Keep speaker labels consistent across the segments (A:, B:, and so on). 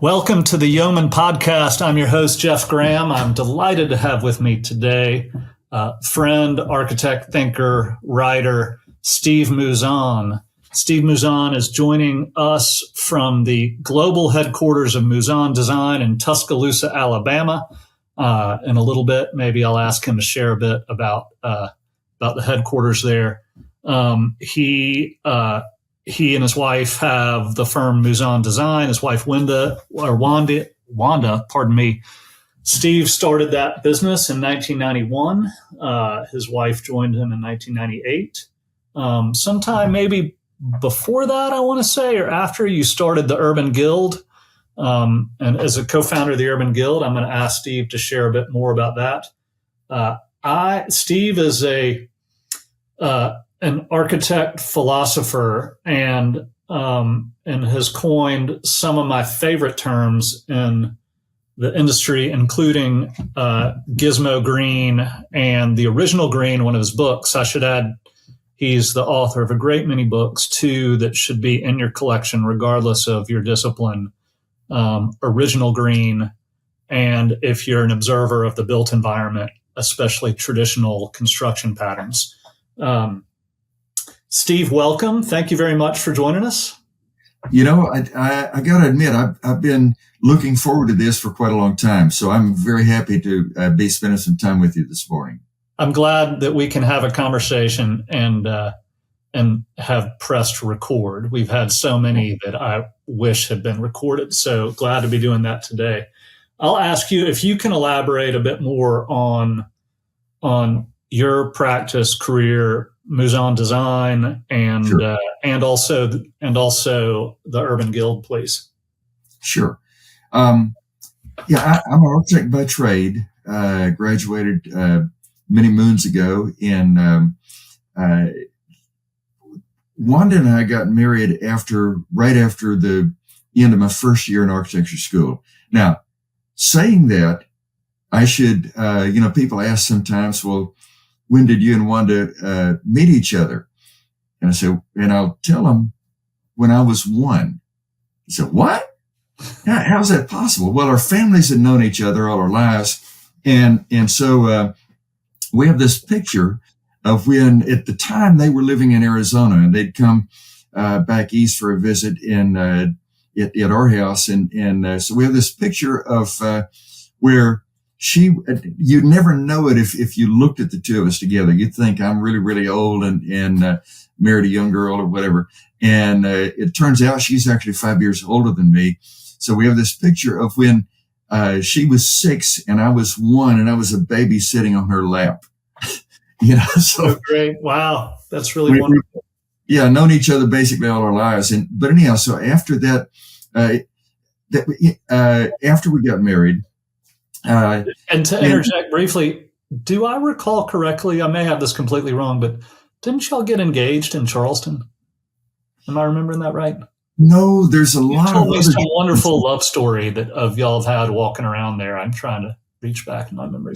A: Welcome to the Yeoman Podcast. I'm your host, Geoff Graham. I'm delighted to have with me today friend, architect, thinker, writer, Steve Mouzon. Steve Mouzon is joining us from the global headquarters of Mouzon Design in Tuscaloosa, Alabama. In a little bit, maybe I'll ask him to share a bit about the headquarters there. He and his wife have the firm Mouzon Design. His wife, Wanda, pardon me. Steve started that business in 1991. His wife joined him in 1998. Sometime maybe before that, I want to say, or after, you started the Urban Guild. And as a co-founder of the Urban Guild, I'm going to ask Steve to share a bit more about that. Steve is an architect, philosopher, and has coined some of my favorite terms in the industry, including gizmo green and the original green, one of his books. I should add, he's the author of a great many books, too, that should be in your collection, regardless of your discipline. Original green, and if you're an observer of the built environment, especially traditional construction patterns. Steve, welcome. Thank you very much for joining us.
B: You know, I got to admit, I've been looking forward to this for quite a long time. So I'm very happy to be spending some time with you this morning.
A: I'm glad that we can have a conversation and have pressed record. We've had so many that I wish had been recorded. So glad to be doing that today. I'll ask you if you can elaborate a bit more on your practice, career, Mouzon Design, and
B: Sure.
A: and also the Urban Guild, please.
B: Sure. I'm an architect by trade. Graduated many moons ago. And Wanda and I got married right after the end of my first year in architecture school. Now, saying that, I should, people ask sometimes, well, when did you and Wanda meet each other? And I say, and I'll tell them when I was one. I said, what? How's that possible? Well, our families had known each other all our lives. And so we have this picture of when, at the time, they were living in Arizona, and they'd come back east for a visit at our house. And so we have this picture of where you'd never know it if you looked at the two of us together. You'd think I'm really, really old and married a young girl or whatever. And it turns out she's actually 5 years older than me. So we have this picture of when she was 6 and I was 1, and I was a baby sitting on her lap. So
A: great. Wow. That's really wonderful.
B: Known each other basically all our lives. But anyhow, so after that, after we got married,
A: and to interject briefly, do I recall correctly? I may have this completely wrong, but didn't y'all get engaged in Charleston? Am I remembering that right?
B: No, there's a lot of
A: other some wonderful love story that of y'all have had walking around there. I'm trying to reach back in my memory.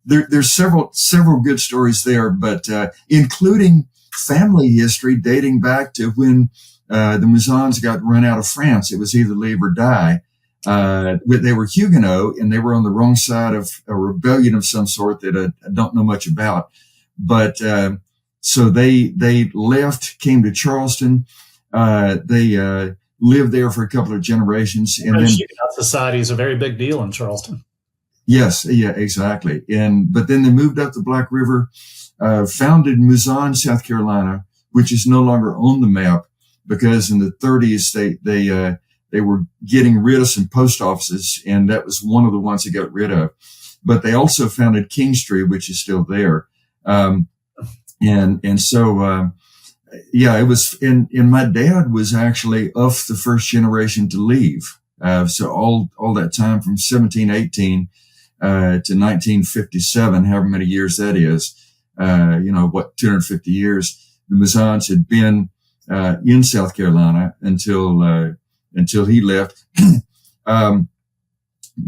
B: There's several good stories there, but including family history dating back to when the Mouzons got run out of France. It was either leave or die. They were Huguenot, and they were on the wrong side of a rebellion of some sort that I don't know much about. But so they left, came to Charleston. They lived there for a couple of generations, and then
A: Huguenot society is a very big deal in Charleston.
B: Yes, yeah, exactly. But then they moved up the Black River, founded Mouzon, South Carolina, which is no longer on the map because in the 30s they were getting rid of some post offices, and that was one of the ones they got rid of. But they also founded Kingstree, which is still there. It was, and my dad was actually of the first generation to leave. So all that time from 1718 to 1957, however many years that is, 250 years, the Mouzons had been in South Carolina until he left.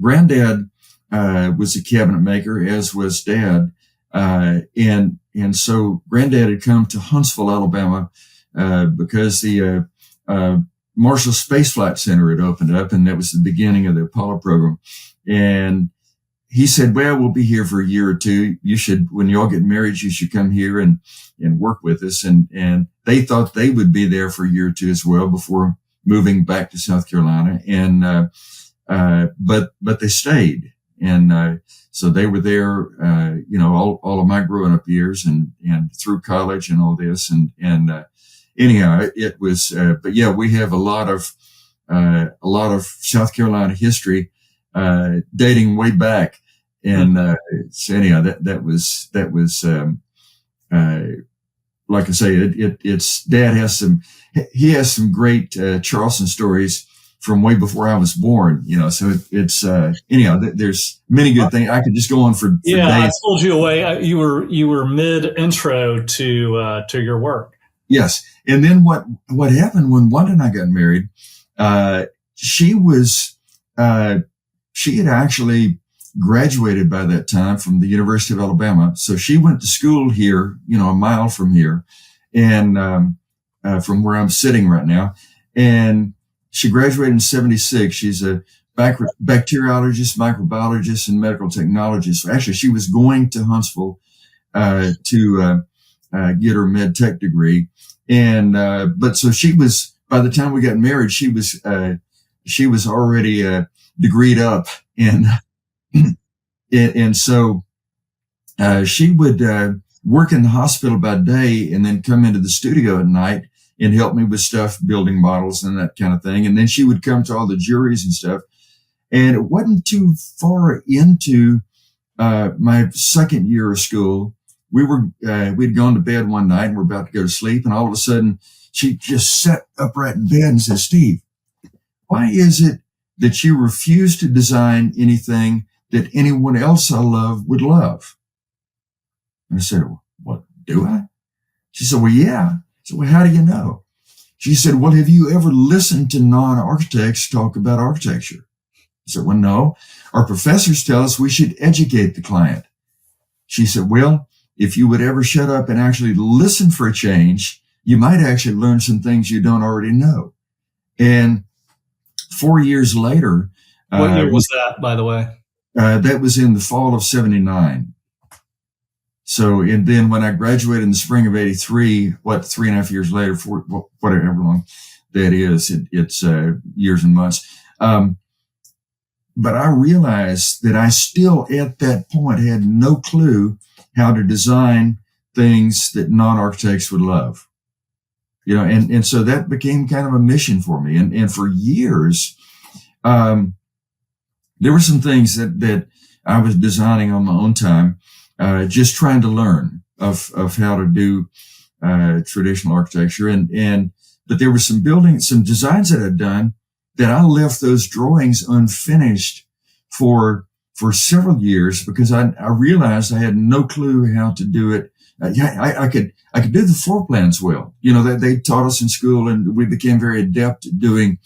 B: Granddad was a cabinet maker, as was Dad. And so Granddad had come to Huntsville, Alabama, because the Marshall Space Flight Center had opened up, and that was the beginning of the Apollo program. And he said, well, we'll be here for a year or two. You should, when you all get married, you should come here and work with us. And they thought they would be there for a year or two as well before moving back to South Carolina. And, but they stayed. And, so they were there, all of my growing up years and through college and all this. And anyhow, it was, but yeah, we have a lot of South Carolina history, dating way back. And, so anyhow, that was, like I say, it's Dad has some great, Charleston stories from way before I was born, so it's anyhow, there's many good things. I could just go on for days.
A: I pulled you away. You were mid intro to your work.
B: Yes. And then what happened when Wanda and I got married, she had actually graduated by that time from the University of Alabama. So she went to school here, a mile from here and, from where I'm sitting right now. And she graduated in 76. She's a bacteriologist, microbiologist, and medical technologist. So actually, she was going to Huntsville to get her med tech degree. And but so she was, by the time we got married, she was already degreed up, and so she would work in the hospital by day and then come into the studio at night and help me with stuff, building models and that kind of thing. And then she would come to all the juries and stuff. And it wasn't too far into my second year of school. We'd gone to bed one night and we're about to go to sleep. And all of a sudden she just sat upright in bed and said, Steve, why is it that you refuse to design anything that anyone else I love would love? And I said, what, do I? She said, well, yeah. So, well, how do you know? She said, well, have you ever listened to non-architects talk about architecture? I said, well, no. Our professors tell us we should educate the client. She said, well, if you would ever shut up and actually listen for a change, you might actually learn some things you don't already know. And 4 years later.
A: What year was that, by the way?
B: That was in the fall of 79. So, and then when I graduated in the spring of 83, 3.5 years later, whatever long that is, it's years and months. But I realized that I still at that point had no clue how to design things that non-architects would love. And so that became kind of a mission for me. And for years, there were some things that I was designing on my own time. Just trying to learn of how to do, traditional architecture. But there were some designs that I'd done that I left those drawings unfinished for several years because I realized I had no clue how to do it. I could do the floor plans well. That they taught us in school and we became very adept at doing,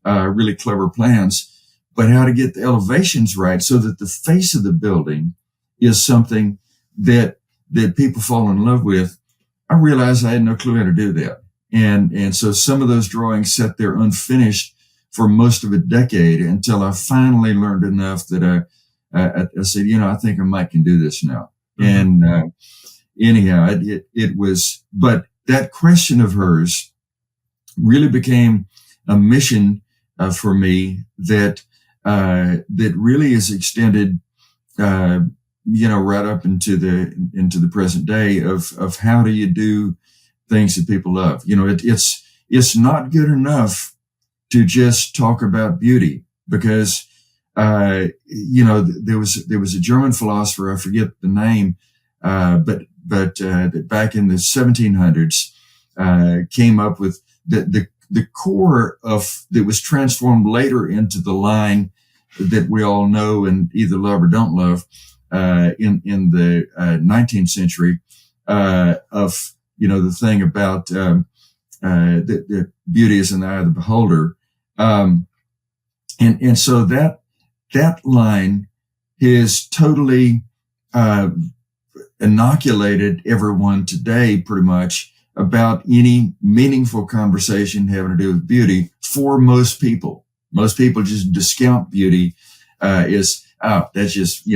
B: really clever plans, but how to get the elevations right so that the face of the building is something that people fall in love with. I realized I had no clue how to do that. And so some of those drawings sat there unfinished for most of a decade until I finally learned enough that I said, I think I might can do this now. Mm-hmm. And, anyhow, it was, but that question of hers really became a mission, for me that really is extended, right up into the present day of how do you do things that people love. It's not good enough to just talk about beauty because, there was a German philosopher, I forget the name, but that back in the 1700s, came up with the core of that was transformed later into the line that we all know and either love or don't love. In the 19th century, of the thing about that beauty is in the eye of the beholder, and so that line has totally inoculated everyone today, pretty much, about any meaningful conversation having to do with beauty for most people. Most people just discount beauty, that's just,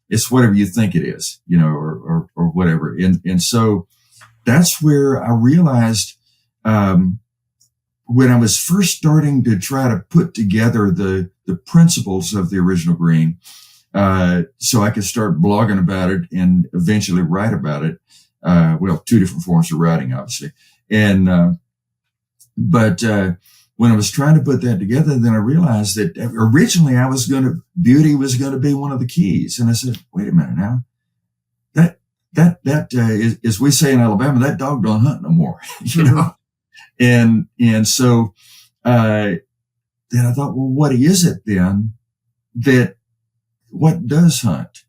B: it's whatever you think it is, or whatever. And so that's where I realized, when I was first starting to try to put together the principles of the original green, so I could start blogging about it and eventually write about it. Two different forms of writing, obviously. But when I was trying to put that together, then I realized that originally beauty was going to be one of the keys. And I said, wait a minute now, that is, as we say in Alabama, that dog don't hunt no more, And so, then I thought, well, what is it then what does hunt?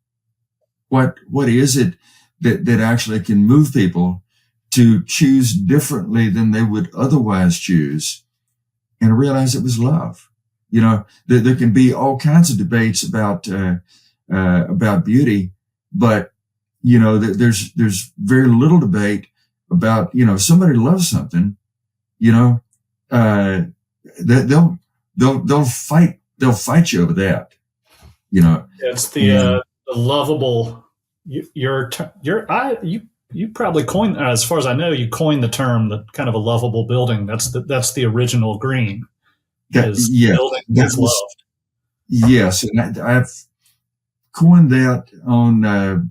B: What is it that actually can move people to choose differently than they would otherwise choose? And I realized it was love. There can be all kinds of debates about beauty, but, there's very little debate about, if somebody loves something, they'll fight you over that,
A: It's the lovable. You probably coined, as far as I know, you coined the term, that kind of a lovable building. That's the original green. Building is loved.
B: Yes, and I've coined that on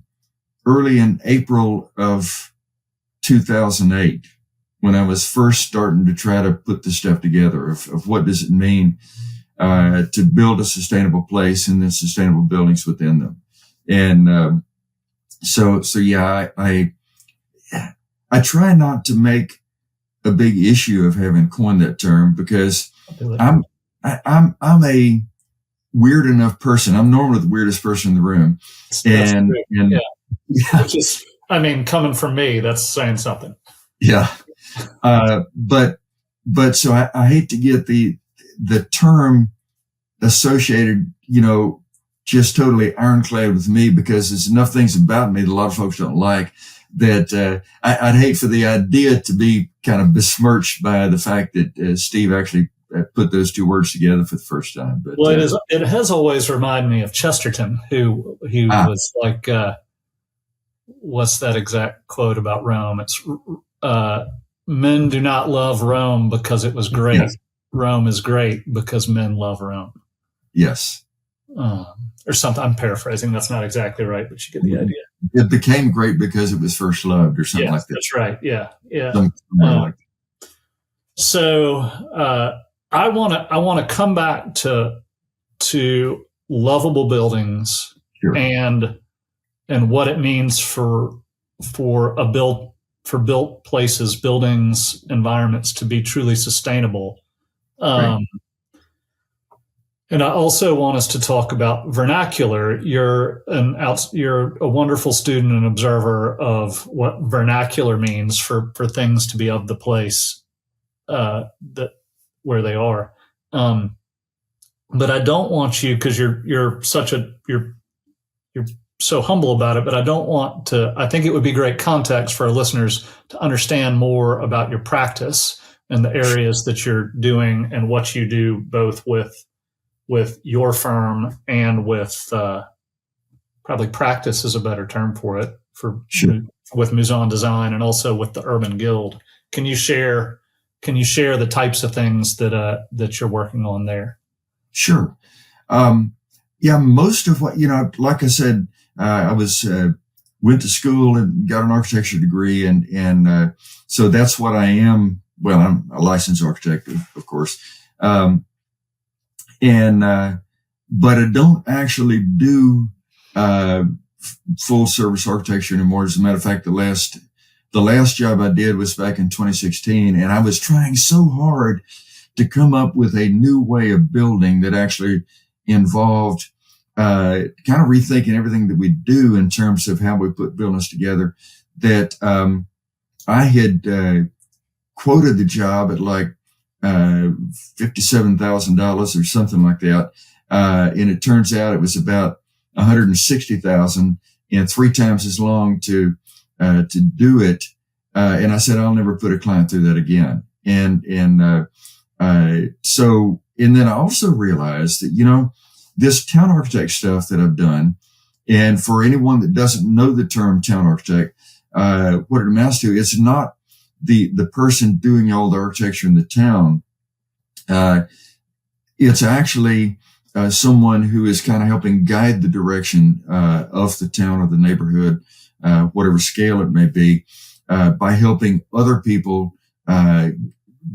B: early in April of 2008. When I was first starting to try to put this stuff together of what does it mean to build a sustainable place and then sustainable buildings within them. And so yeah, I try not to make a big issue of having coined that term, because I'm a weird enough person. I'm normally the weirdest person in the room. And
A: which is, coming from me, that's saying something.
B: Yeah. But so I hate to get the term associated, just totally ironclad with me, because there's enough things about me that a lot of folks don't like, that I'd hate for the idea to be kind of besmirched by the fact that Steve actually put those two words together for the first time. But
A: it has always reminded me of Chesterton, who was like, what's that exact quote about Rome? It's men do not love Rome because it was great. Yes. Rome is great because men love Rome.
B: Yes.
A: Or something. I'm paraphrasing. That's not exactly right, but you get the idea.
B: It became great because it was first loved, or something like that.
A: That's right. Yeah.
B: Like
A: so I want to come back to lovable buildings.
B: Sure.
A: and what it means for built places, buildings, environments to be truly sustainable.
B: Right.
A: And I also want us to talk about vernacular. You're a wonderful student and observer of what vernacular means for things to be of the place that where they are. But I don't want you, because you're so humble about it, but I don't want to. I think it would be great context for our listeners to understand more about your practice and the areas that you're doing and what you do, both with your firm and with probably practice is a better term for it, with Mouzon Design, and also with the Urban Guild. Can you share the types of things that you're working on there?
B: Sure. Most of what, like I said, I went to school and got an architecture degree, and so that's what I am. Well, I'm a licensed architect, of course. But I don't actually do full service architecture anymore. As a matter of fact, the last job I did was back in 2016, and I was trying so hard to come up with a new way of building that actually involved kind of rethinking everything that we do in terms of how we put buildings together, that I had quoted the job at like $57,000 or something like that. And it turns out it was about $160,000 and 3 times as long to do it. And I said, I'll never put a client through that again. And then I also realized that, this town architect stuff that I've done, and for anyone that doesn't know the term town architect, what it amounts to, it's not the person doing all the architecture in the town. It's actually someone who is kind of helping guide the direction of the town or the neighborhood, whatever scale it may be, by helping other people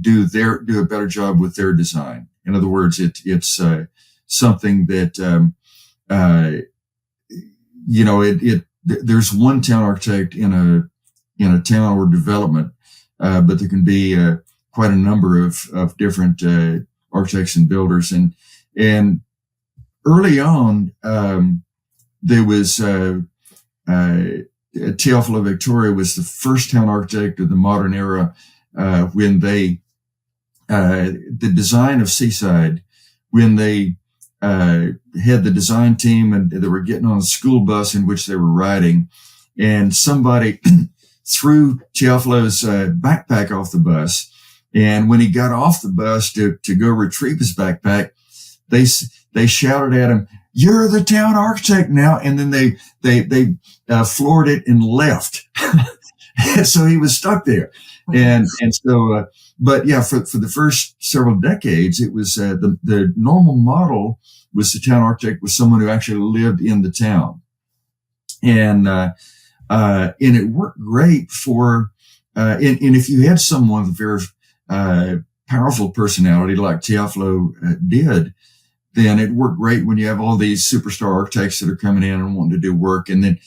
B: do a better job with their design. In other words, it's something that there's one town architect in a town or development, but there can be quite a number of different architects and builders. And early on, there was Teofilo Victoria was the first town architect of the modern era when the design of Seaside, when they had the design team and they were getting on a school bus in which they were riding, and somebody threw Teofilo's backpack off the bus. And when he got off the bus to go retrieve his backpack, they shouted at him, "You're the town architect now." And then they floored it and left. So he was stuck there. And so, but yeah, for the first several decades, it was, the normal model was the town architect was someone who actually lived in the town. And it worked great for, and if you had someone with a very, powerful personality like Teofilo did, then it worked great when you have all these superstar architects that are coming in and wanting to do work. And then,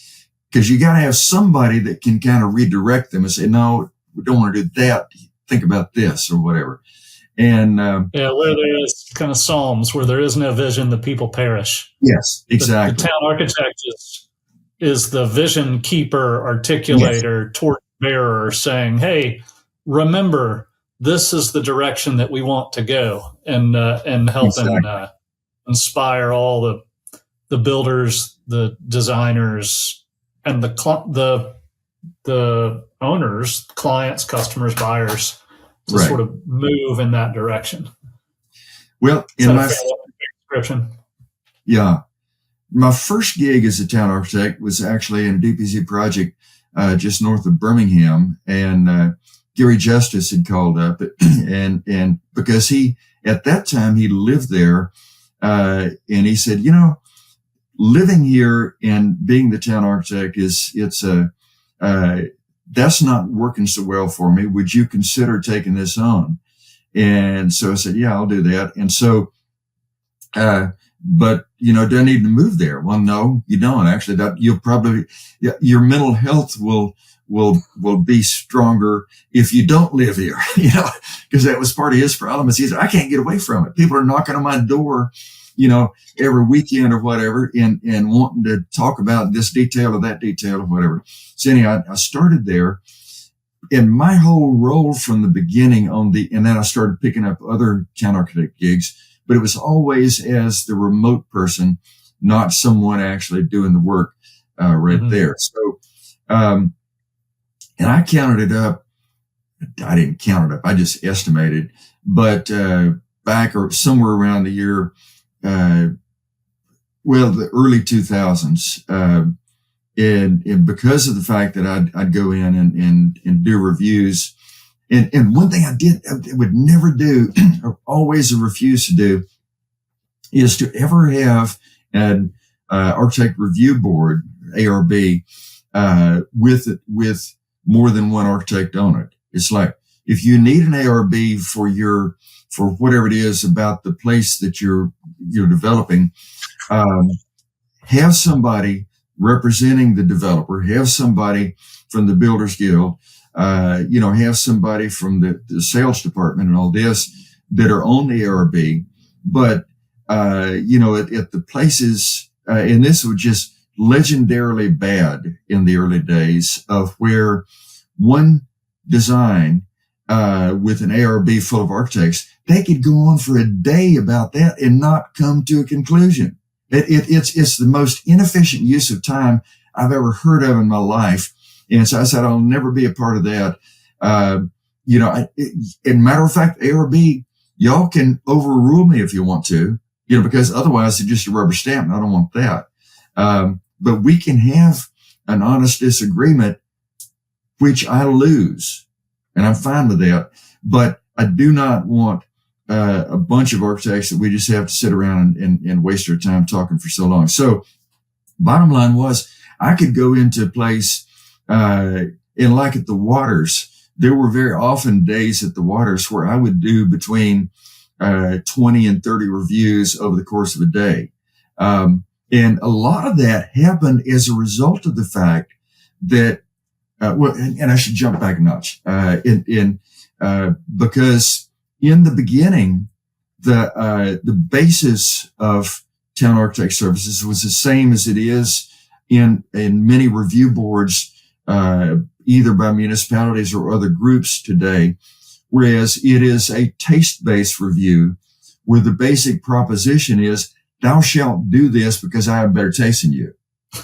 B: cause you got to have somebody that can kind of redirect them and say, no, we don't want to do that. Think about this or whatever. And,
A: where there is kind of Psalms, where there is no vision, the people perish.
B: Yes, exactly.
A: The town architect is the vision keeper, articulator, yes, torch bearer, saying, hey, remember, this is the direction that we want to go, and help exactly. Inspire all the builders, the designers, and the owners, clients, customers, buyers to right. sort of move in that direction.
B: Well, in my
A: description,
B: yeah, my first gig as a town architect was actually in a DPZ project just north of Birmingham, and Gary Justice had called up, and because at that time he lived there, and he said, living here and being the town architect that's not working so well for me. Would you consider taking this on? And so I said, yeah, I'll do that. And so, but do I need to move there? Well, no, you don't actually. That you'll probably, your mental health will be stronger if you don't live here, because that was part of his problem. Is he said, I can't get away from it. People are knocking on my door, every weekend or whatever, and wanting to talk about this detail or that detail or whatever. So anyhow, I started there, and my whole role from the beginning and then I started picking up other town architect gigs, but it was always as the remote person, not someone actually doing the work, right mm-hmm. there. So, and I counted it up. I didn't count it up. I just estimated, but, back or somewhere around the year, the early 2000s, and because of the fact that I'd go in and do reviews, and one thing I would never do, or always refuse to do, is to ever have an architect review board, ARB, with more than one architect on it. It's like, if you need an ARB for whatever it is about the place that you're developing, have somebody representing the developer, have somebody from the Builders Guild, have somebody from the sales department and all this that are on the ARB. But, at the places, and this was just legendarily bad in the early days of where one design, with an ARB full of architects, they could go on for a day about that and not come to a conclusion. It's the most inefficient use of time I've ever heard of in my life. And so I said, I'll never be a part of that. In matter of fact, ARB, y'all can overrule me if you want to, because otherwise it's just a rubber stamp and I don't want that. But we can have an honest disagreement, which I lose, and I'm fine with that. But I do not want a bunch of architects that we just have to sit around and waste our time talking for so long. So bottom line was, I could go into a place, and like at the Waters, there were very often days at the Waters where I would do between 20 and 30 reviews over the course of a day. And a lot of that happened as a result of the fact that, and I should jump back a notch, because in the beginning, the basis of Town Architect Services was the same as it is in many review boards, either by municipalities or other groups today, whereas it is a taste-based review where the basic proposition is, thou shalt do this because I have better taste than you.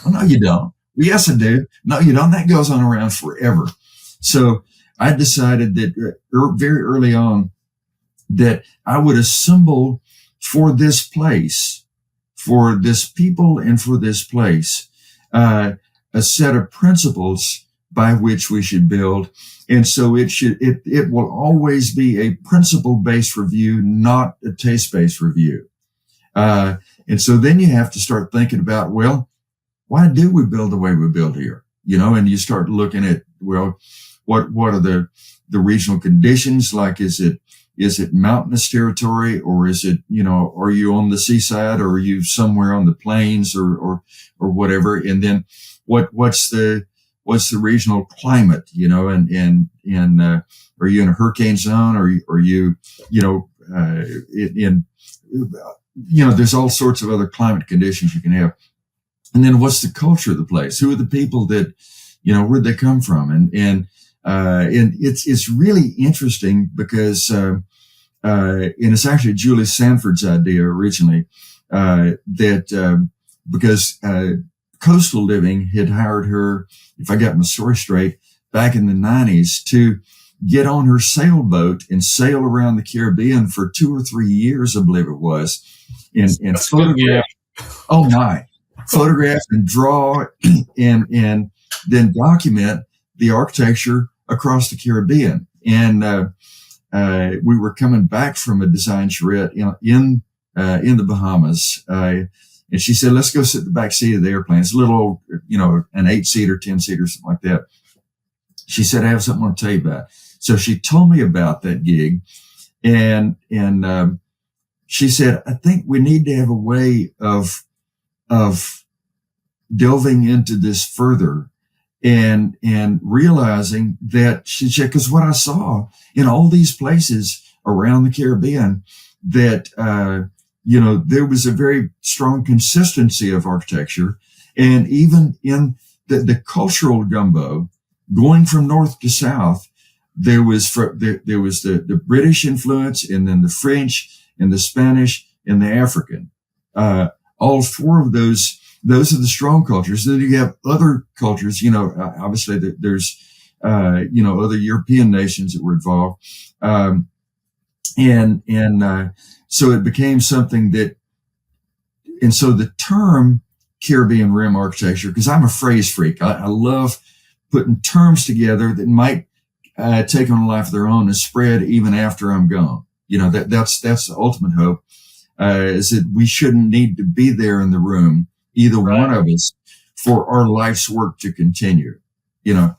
B: Well, no, you don't. Well, yes, I do. No, you don't. That goes on around forever. So I decided that very early on that I would assemble for this place, for this people and for this place, a set of principles by which we should build. And so it will always be a principle-based review, not a taste-based review. And so then you have to start thinking about, well, why do we build the way we build here? And you start looking at, well, what are the regional conditions? Like, is it mountainous territory, or is it, are you on the seaside, or are you somewhere on the plains or whatever? And then what's the regional climate, and are you in a hurricane zone, or are you, there's all sorts of other climate conditions you can have. And then what's the culture of the place? Who are the people that, where'd they come from? And it's really interesting because, and it's actually Julie Sanford's idea originally, because Coastal Living had hired her, if I got my story straight, back in the 90s to get on her sailboat and sail around the Caribbean for 2 or 3 years, I believe it was, and photograph. Oh my. Photograph and draw and then document the architecture across the Caribbean. And we were coming back from a design charrette in the Bahamas. And she said, let's go sit in the back seat of the airplane. It's a little, an 8-seater, 10-seater, something like that. She said, I have something I want to tell you about. So she told me about that gig. And she said, I think we need to have a way of delving into this further and realizing that she said, because what I saw in all these places around the Caribbean, that, there was a very strong consistency of architecture. And even in the cultural gumbo, going from north to south, there was the British influence, and then the French and the Spanish and the African. All four of those are the strong cultures. Then you have other cultures, obviously there's, other European nations that were involved. So it became something that, and so the term Caribbean Rim architecture, because I'm a phrase freak. I love putting terms together that might take on a life of their own and spread even after I'm gone. That's the ultimate hope, is that we shouldn't need to be there in the room, either one of us, for our life's work to continue, so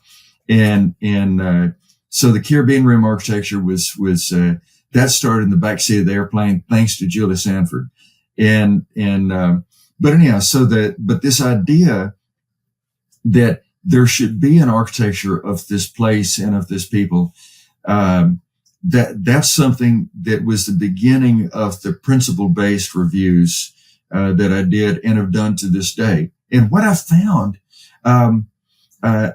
B: the Caribbean Rim architecture was that started in the backseat of the airplane, thanks to Julie Sanford. But anyhow, but this idea that there should be an architecture of this place and of this people, that's something that was the beginning of the principle-based reviews that I did and have done to this day. And what I found, like I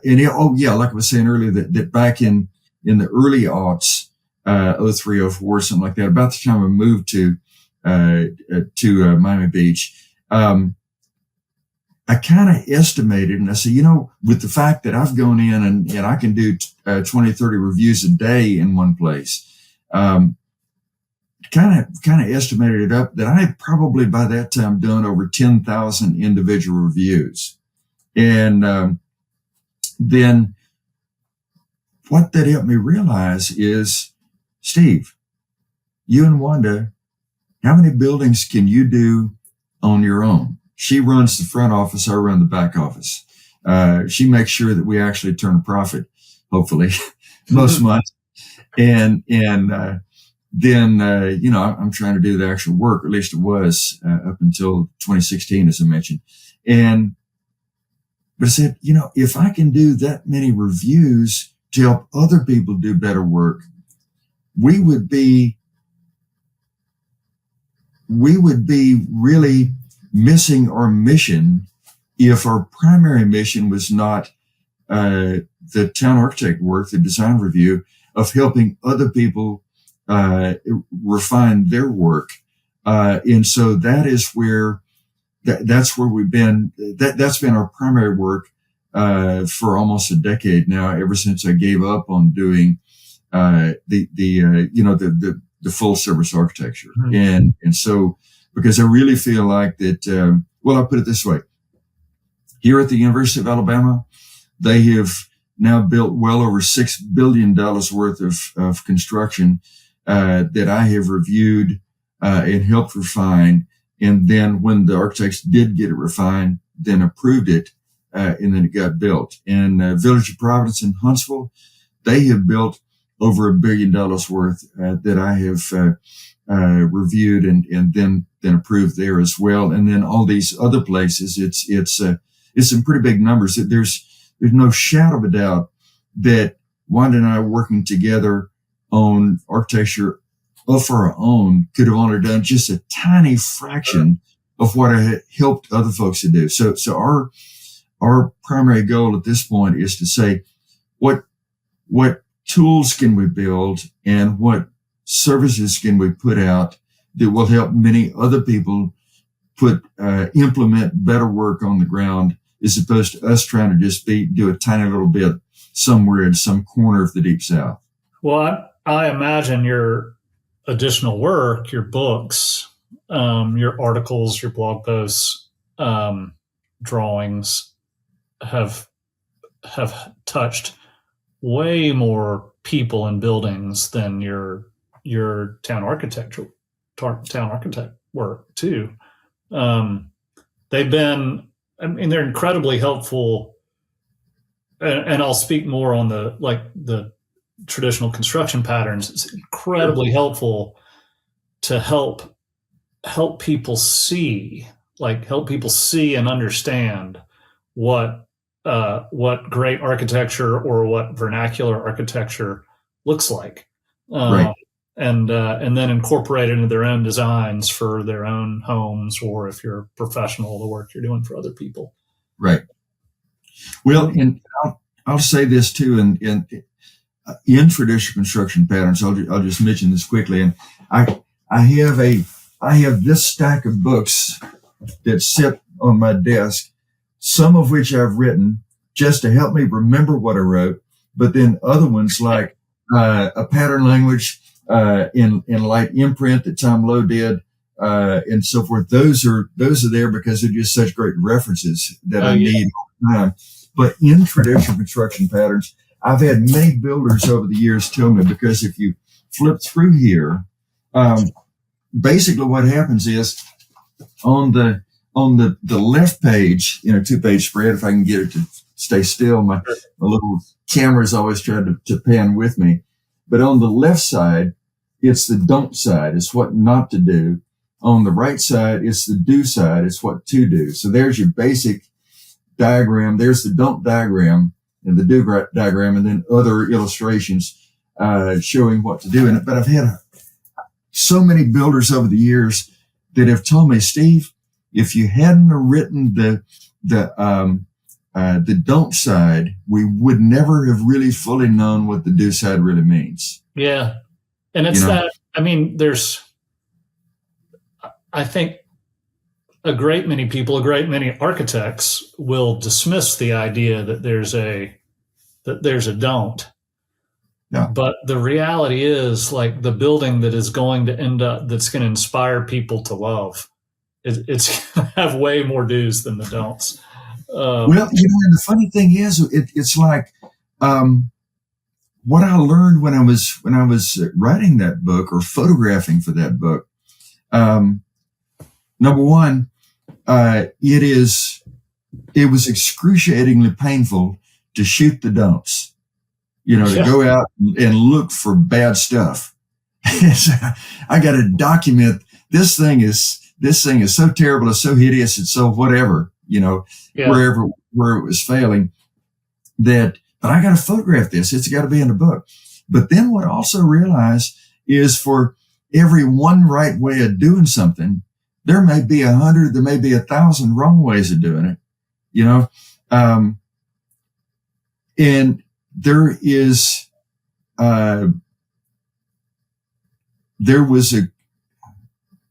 B: was saying earlier, that back in the early aughts, 03, 04, something like that, about the time I moved to Miami Beach, I I kind of estimated, and I said, with the fact that I've gone in and I can do 20, 30 reviews a day in one place, kind of estimated it up that I had probably by that time done over 10,000 individual reviews. And then what that helped me realize is, Steve, you and Wanda, how many buildings can you do on your own? She runs the front office. I run the back office. She makes sure that we actually turn a profit, hopefully, most months. And then, I'm trying to do the actual work, or at least it was up until 2016, as I mentioned. But I said, if I can do that many reviews to help other people do better work, we would be really missing our mission if our primary mission was not the town architect work, the design review, of helping other people refine their work. And so that is where that's where we've been. That's been our primary work for almost a decade now, ever since I gave up on doing the full service architecture. Mm-hmm. And so, because I really feel like that, I'll put it this way. Here at the University of Alabama, they have now built well over $6 billion worth of construction that I have reviewed and helped refine. And then when the architects did get it refined, then approved it, and then it got built. And Village of Providence in Huntsville, they have built over $1 billion worth that I have reviewed and then approved there as well. And then all these other places, it's some pretty big numbers. There's no shadow of a doubt that Wanda and I working together on architecture of our own could have only done just a tiny fraction of what I had helped other folks to do. So our primary goal at this point is to say, what tools can we build and what services can we put out that will help many other people implement better work on the ground, as opposed to us trying to just do a tiny little bit somewhere in some corner of the Deep South.
A: Well, I imagine your additional work, your books, your articles, your blog posts, drawings have touched way more people and buildings than your town architect work too. They're incredibly helpful, and I'll speak more on the traditional construction patterns. It's incredibly helpful to help people see and understand what great architecture or what vernacular architecture looks like,
B: right.
A: And then incorporate it into their own designs for their own homes, or if you're a professional, the work you're doing for other people.
B: Right. Well, and I'll say this too, in traditional construction patterns, I'll just mention this quickly. And I have this stack of books that sit on my desk, some of which I've written just to help me remember what I wrote, but then other ones like a pattern language in light imprint that Tom Lowe did, and so forth. Those are there because they're just such great references that I need all the time. But in traditional construction patterns, I've had many builders over the years tell me, because if you flip through here, basically what happens is on the left page, 2-page spread, if I can get it to stay still, my little camera's always tried to pan with me. But on the left side, it's the don't side. It's what not to do. On the right side, it's the do side. It's what to do. So there's your basic diagram. There's the don't diagram and the do diagram, and then other illustrations showing what to do. But I've had so many builders over the years that have told me, Steve, if you hadn't written the don't side, we would never have really fully known what the do side really means.
A: Yeah. And it's I think a great many people, a great many architects will dismiss the idea that there's a don't.
B: Yeah.
A: But the reality is, like, the building that is going to end up, that's going to inspire people to love, it's going to have way more do's than the don'ts.
B: Well, and the funny thing is, it's like what I learned when I was writing that book or photographing for that book. Number one, it was excruciatingly painful to shoot the don'ts. To go out and look for bad stuff. I got to document this thing is so terrible, it's so hideous, it's so whatever, where it was failing, but I got to photograph this. It's got to be in the book. But then what I also realized is, for every one right way of doing something, there may be 100, there may be 1,000 wrong ways of doing it, and there was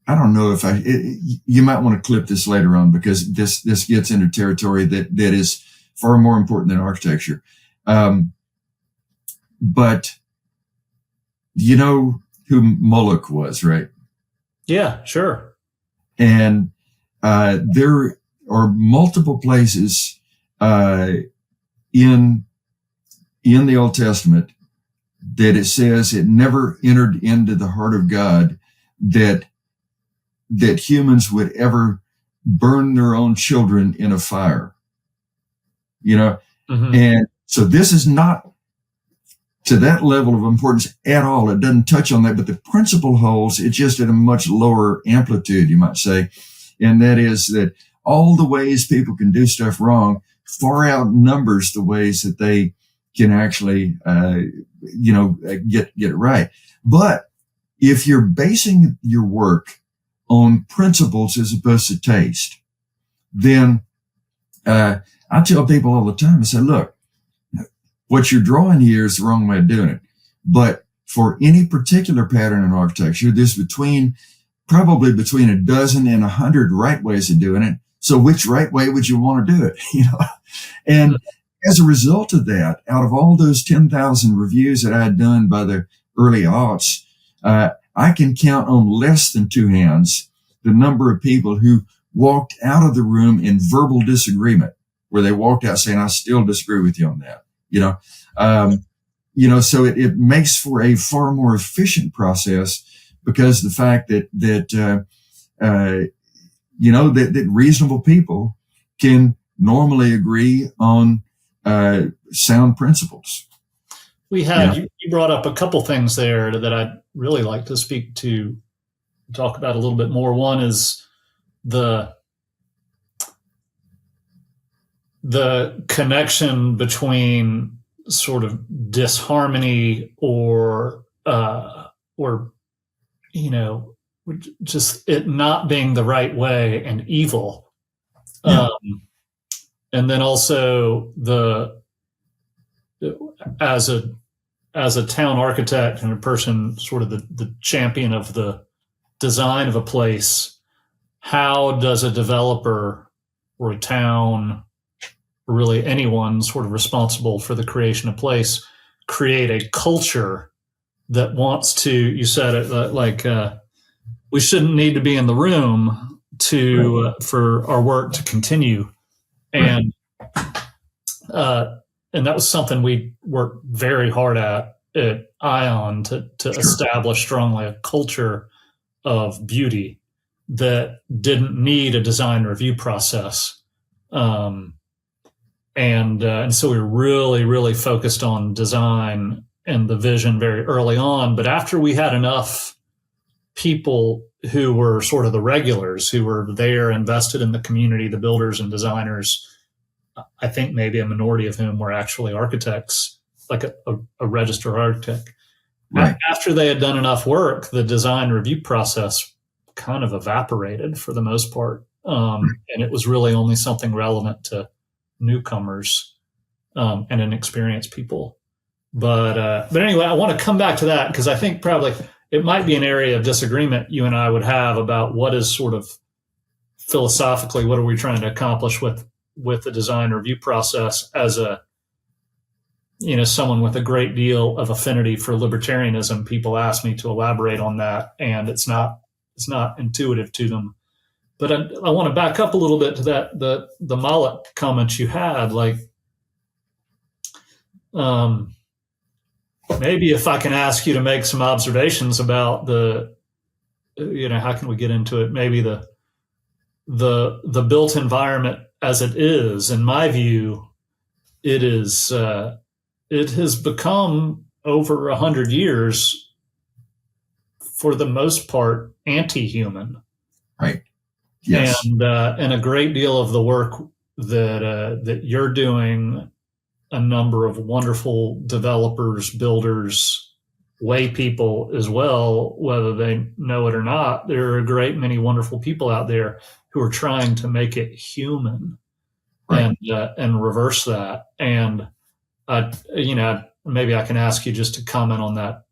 B: I don't know if you might want to clip this later on, because this gets into territory that is far more important than architecture. But you know who Moloch was, right?
A: Yeah, sure.
B: And there are multiple places in the Old Testament that it says it never entered into the heart of God that humans would ever burn their own children in a fire.
A: Mm-hmm.
B: And so this is not to that level of importance at all. It doesn't touch on that, but the principle holds. It's just at a much lower amplitude, you might say. And that is that all the ways people can do stuff wrong far outnumbers the ways that they can actually, get it right. But if you're basing your work on principles as opposed to taste, then I tell people all the time, I say, look, what you're drawing here is the wrong way of doing it. But for any particular pattern in architecture, there's probably between 12 and 100 right ways of doing it. So which right way would you want to do it? And as a result of that, out of all those 10,000 reviews that I had done by the early aughts, I can count on less than two hands the number of people who walked out of the room in verbal disagreement, where they walked out saying, I still disagree with you on that. So it makes for a far more efficient process, because the fact that reasonable people can normally agree on sound principles.
A: We had, you brought up a couple things there that I'd really like to talk about a little bit more. One is the connection between sort of disharmony or just it not being the right way and evil.
B: Yeah.
A: And then also as a town architect and a person sort of the champion of the design of a place, how does a developer or a town, or really anyone sort of responsible for the creation of place, create a culture that wants to, you said it, we shouldn't need to be in the room for our work to continue. And that was something we worked very hard at ION to establish strongly a culture of beauty that didn't need a design review process. And so we were really, really focused on design and the vision very early on. But after we had enough people who were sort of the regulars, who were there, invested in the community, the builders and designers, I think maybe a minority of whom were actually architects, like a registered architect.
B: Right.
A: After they had done enough work, the design review process kind of evaporated for the most part. And it was really only something relevant to newcomers and inexperienced people. But anyway, I want to come back to that, because I think probably it might be an area of disagreement you and I would have about what is sort of philosophically, what are we trying to accomplish with the design review process as a, someone with a great deal of affinity for libertarianism. People ask me to elaborate on that, and it's not intuitive to them. But I want to back up a little bit to the Moloch comments you had. Like, maybe if I can ask you to make some observations about how can we get into it? Maybe the built environment as it is. In my view, it is. It has become over 100 years, for the most part, anti-human.
B: Right. Yes.
A: And a great deal of the work that you're doing, a number of wonderful developers, builders, way people as well, whether they know it or not, there are a great many wonderful people out there who are trying to make it human, right, and reverse that. And maybe I can ask you just to comment on that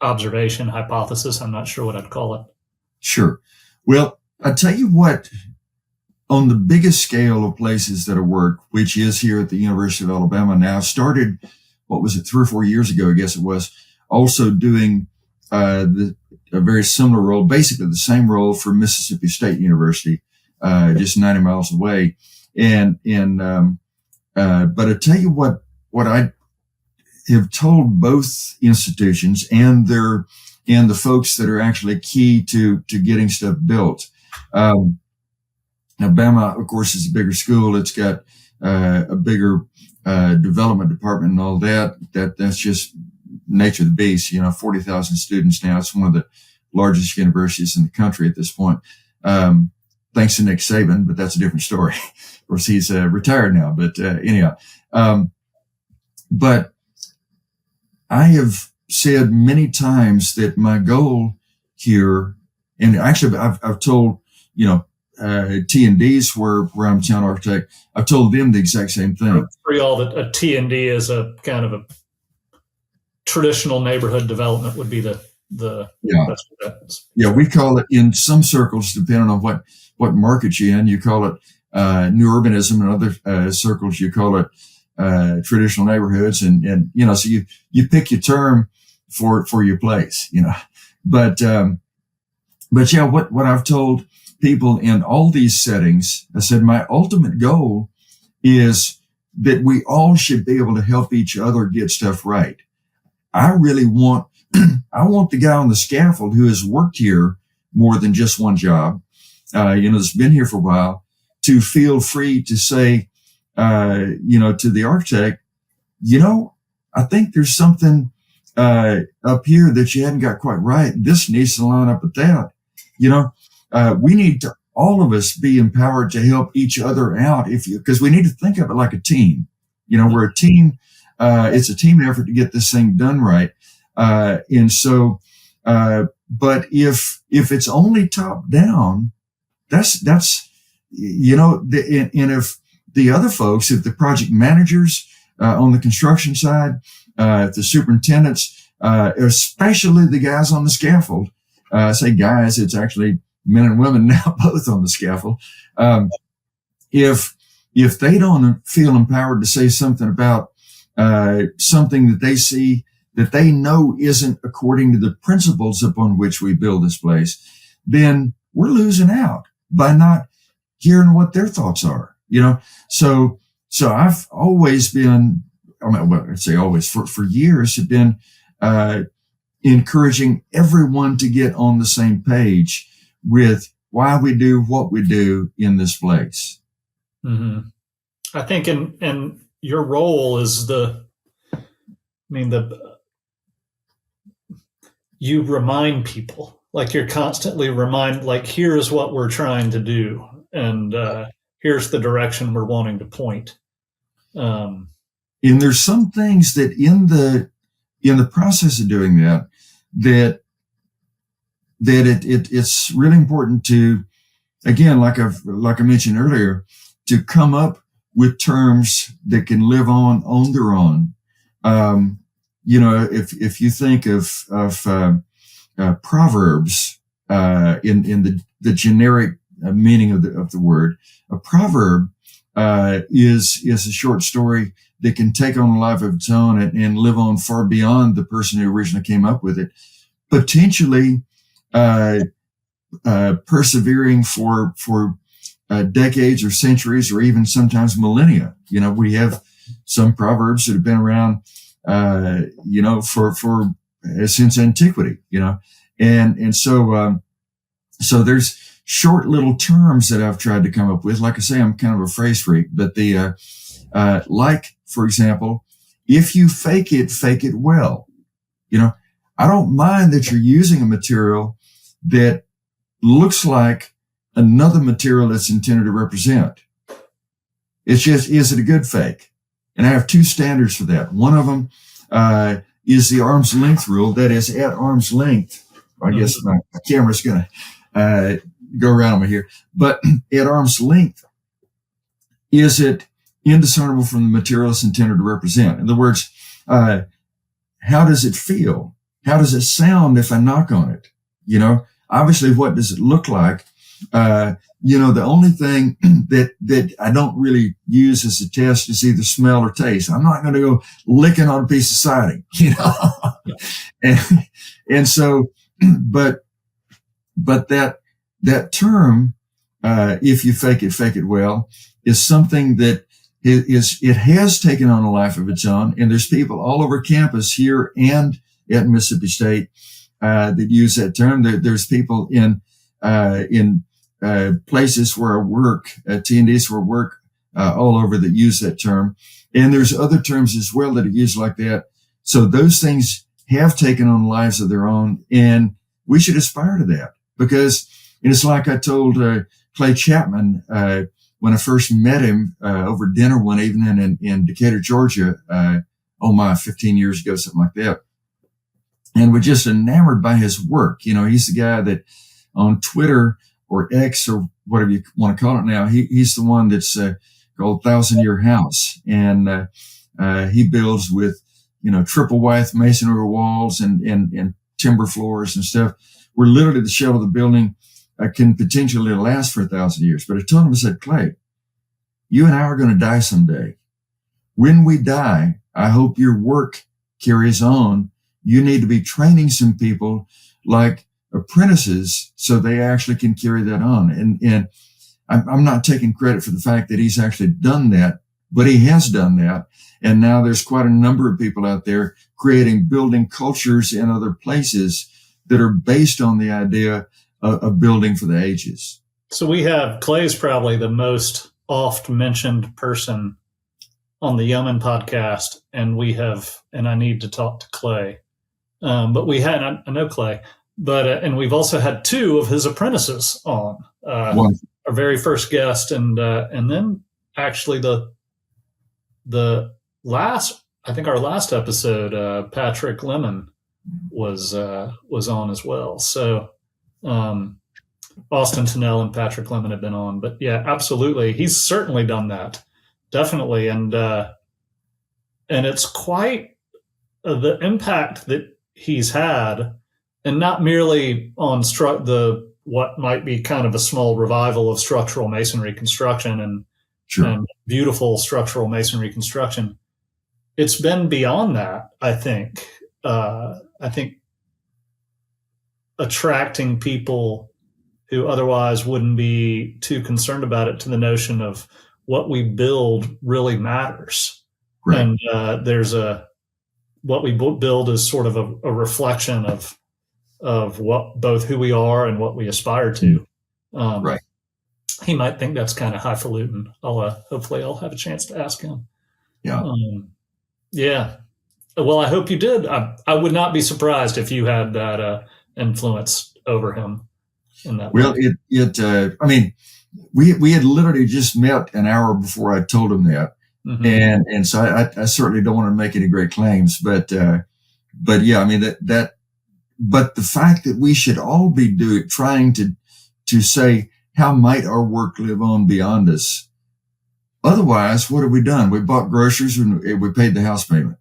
A: observation, hypothesis. I'm not sure what I'd call it.
B: Sure. Well, I tell you what, on the biggest scale of places that I work, which is here at the University of Alabama now, started, 3 or 4 years ago, I guess it was, also doing a very similar role, basically the same role for Mississippi State University, just 90 miles away. But I tell you what I have told both institutions and the folks that are actually key to getting stuff built. Alabama, of course, is a bigger school. It's got a bigger development department and all that. That's just nature of the beast. 40,000 students now. It's one of the largest universities in the country at this point. Thanks to Nick Saban, but that's a different story. Of course, he's retired now. But anyhow, but I have said many times that my goal here, and actually I've told, T&Ds where I'm town architect, I've told them the exact same thing.
A: For y'all, that a T&D is a kind of a traditional neighborhood development would be the
B: we call it in some circles, depending on what market you're in, you call it new urbanism, and other circles you call it traditional neighborhoods, and so you pick your term for your place, but what I've told people in all these settings, I said my ultimate goal is that we all should be able to help each other get stuff right. I really want the guy on the scaffold who has worked here more than just one job, that's been here for a while, to feel free to say, to the architect, I think there's something up here that you hadn't got quite right. This needs to line up with that. We need to, all of us, be empowered to help each other out because we need to think of it like a team. We're a team. It's a team effort to get this thing done right. But if it's only top down, that's, and if the other folks, if the project managers, on the construction side, if the superintendents, especially the guys on the scaffold, I say guys, it's actually men and women now, both on the scaffold. If they don't feel empowered to say something about, something that they see that they know isn't according to the principles upon which we build this place, then we're losing out by not hearing what their thoughts are, So I've always been, I'd say always, for years have been, encouraging everyone to get on the same page with why we do what we do in this place.
A: Mm-hmm. I think in your role is you remind people, like you're constantly like, here's what we're trying to do. And, here's the direction we're wanting to point.
B: And there's some things that in the process of doing that it's really important to, again, like I mentioned earlier, to come up with terms that can live on their own. If you think of proverbs, in the generic meaning of the word. A proverb is a short story that can take on a life of its own and live on far beyond the person who originally came up with it, potentially persevering for decades or centuries or even sometimes millennia. We have some proverbs that have been around, for since antiquity. And so there's short little terms that I've tried to come up with. Like I say, I'm kind of a phrase freak, but like, for example, if you fake it well. I don't mind that you're using a material that looks like another material that's intended to represent. It's just, is it a good fake? And I have two standards for that. One of them is the arm's length rule. That is, at arm's length. I guess my camera's going to go around me here. But at arm's length, is it indiscernible from the material it's intended to represent? In other words, how does it feel? How does it sound if I knock on it? Obviously, what does it look like? The only thing that I don't really use as a test is either smell or taste. I'm not going to go licking on a piece of siding, and so, but that term, if you fake it well, is something that it has taken on a life of its own. And there's people all over campus here and at Mississippi State, that use that term. There's people in places where I work, T&Ds where I work, all over that use that term. And there's other terms as well that are used like that. So those things have taken on lives of their own, and we should aspire to that because, and it's like I told, Clay Chapman, when I first met him, over dinner one evening in Decatur, Georgia, 15 years ago, something like that. And we're just enamored by his work. He's the guy that on Twitter or X or whatever you want to call it now, he's the one that's called 1,000-Year House. And he builds with, triple wide masonry walls and timber floors and stuff, where literally the shell of the building can potentially last for 1,000 years. But I told him, I said, Clay, you and I are going to die someday. When we die, I hope your work carries on. You need to be training some people like apprentices so they actually can carry that on. And I'm not taking credit for the fact that he's actually done that, but he has done that. And now there's quite a number of people out there creating building cultures in other places that are based on the idea of building for the ages.
A: So Clay's probably the most oft mentioned person on the Yeoman podcast. And I need to talk to Clay. But I know Clay, but, and we've also had two of his apprentices on, our very first guest. And then actually our last episode, Patrick Lemon was on as well. So, Austin Tennell and Patrick Lemon have been on, but yeah, absolutely. He's certainly done that. Definitely. And it's quite the impact that he's had, and not merely on what might be kind of a small revival of structural masonry construction and beautiful structural masonry construction. It's been beyond that, I think. I think attracting people who otherwise wouldn't be too concerned about it to the notion of what we build really matters. Right. And what we build is sort of a reflection of what both who we are and what we aspire to. Right. He might think that's kind of highfalutin. Hopefully I'll have a chance to ask him.
B: Yeah.
A: Yeah. Well, I hope you did. I would not be surprised if you had that influence over him in that
B: way. Well, we had literally just met an hour before I told him that. Mm-hmm. And so I certainly don't want to make any great claims, but yeah, but the fact that we should all be trying to say, how might our work live on beyond us? Otherwise, what have we done? We bought groceries and we paid the house payment,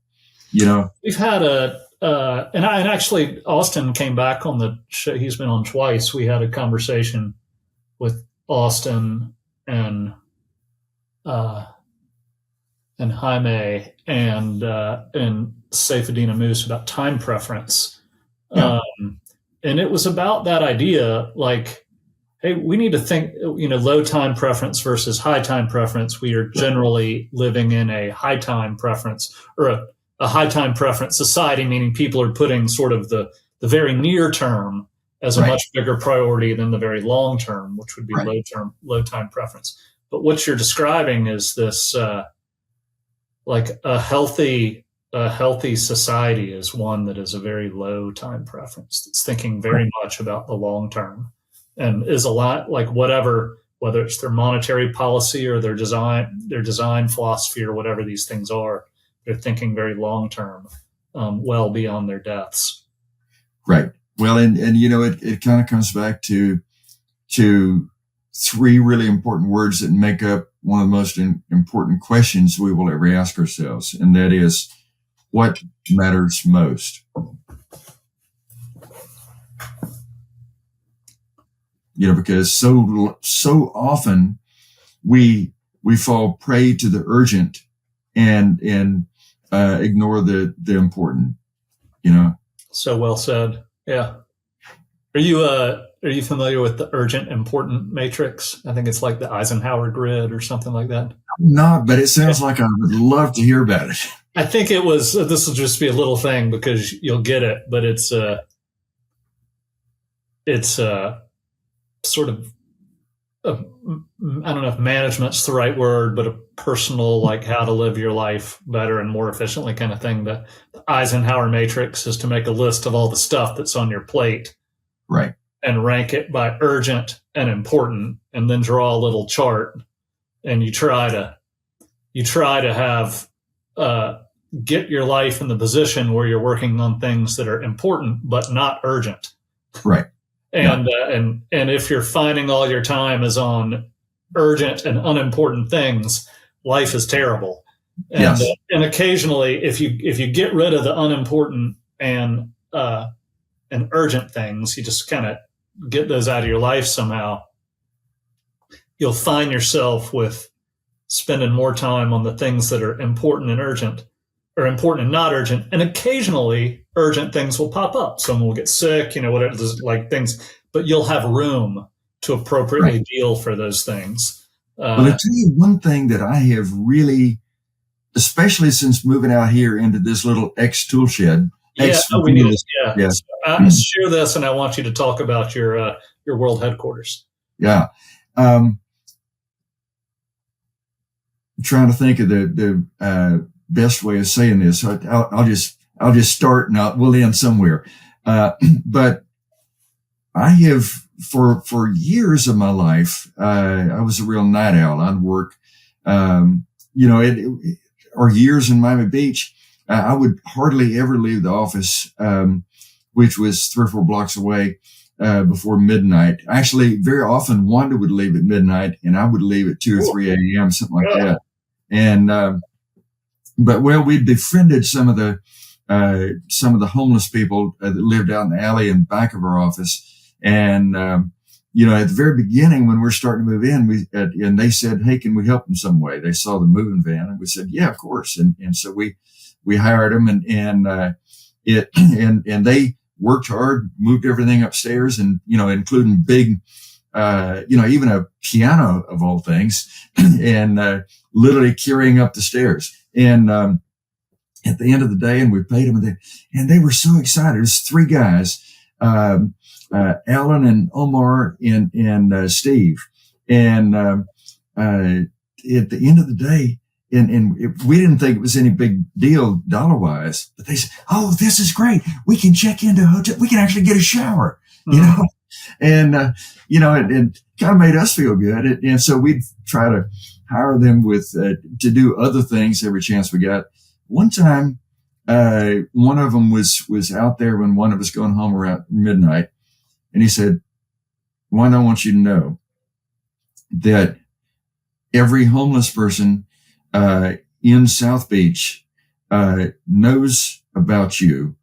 A: We've had and actually Austin came back on the show. He's been on twice. We had a conversation with Austin and uh, Jaime and Saifedean Moose about time preference.
B: Yeah.
A: And it was about that idea, like, hey, we need to think, low time preference versus high time preference. We are generally living in a high time preference, or a high time preference society, meaning people are putting sort of the very near term as a
B: Right.
A: much bigger priority than the very long term, which would be
B: Right.
A: low time preference. But what you're describing is this, like a healthy society is one that is a very low time preference. That's thinking very much about the long term, and is a lot like whether it's their monetary policy or their design philosophy or whatever these things are. They're thinking very long term, well beyond their deaths.
B: Right. Well, and it kind of comes back to three really important words that make up one of the most important questions we will ever ask ourselves, and that is, what matters most? Because so often we fall prey to the urgent and ignore the important.
A: So well said. Yeah. Are you familiar with the urgent important matrix? I think it's like the Eisenhower grid or something like that.
B: Not, but it sounds like I would love to hear about it.
A: I think it was. This will just be a little thing because you'll get it, but it's sort of I don't know if management's the right word, but a personal, like, how to live your life better and more efficiently kind of thing. The Eisenhower matrix is to make a list of all the stuff that's on your plate,
B: right,
A: and rank it by urgent and important, and then draw a little chart, and you try to have get your life in the position where you're working on things that are important but not urgent.
B: Right.
A: And if you're finding all your time is on urgent and unimportant things, life is terrible. And,
B: yes.
A: And occasionally, if you get rid of the unimportant and urgent things, you just kind of get those out of your life somehow, you'll find yourself with spending more time on the things that are important and urgent, or important and not urgent. And occasionally urgent things will pop up. Someone will get sick, whatever, like things, but you'll have room to appropriately deal for those things.
B: Well, I'll tell you one thing that I have really, especially since moving out here into this little X tool shed.
A: We need it. Yeah. So, share this, and I want you to talk about your world headquarters.
B: Yeah. I'm trying to think of the best way of saying this. I'll just start and we'll end somewhere. But I have, for years of my life, I was a real night owl. I'd work, or years in Miami Beach. I would hardly ever leave the office, which was 3 or 4 blocks away, before midnight. Actually, very often Wanda would leave at midnight and I would leave at 2 or 3 a.m., something like that. And, but we'd befriended some of the homeless people that lived out in the alley in back of our office. And, at the very beginning, when we're starting to move in, and they said, "Hey, can we help in some way?" They saw the moving van, and we said, "Yeah, of course." And so we hired them, and they worked hard, moved everything upstairs, and, including big, even a piano of all things, and, literally carrying up the stairs. And, at the end of the day, and we paid them, and they were so excited. It was 3 guys, Alan and Omar and Steve. And, at the end of the day, and we didn't think it was any big deal dollar wise, but they said, "Oh, this is great. We can check into a hotel. We can actually get a shower," and, it kind of made us feel good. And so we'd try to hire them to do other things every chance we got. One time, one of them was out there when one of us going home around midnight, and he said, "One, I want you to know that every homeless person in South Beach knows about you,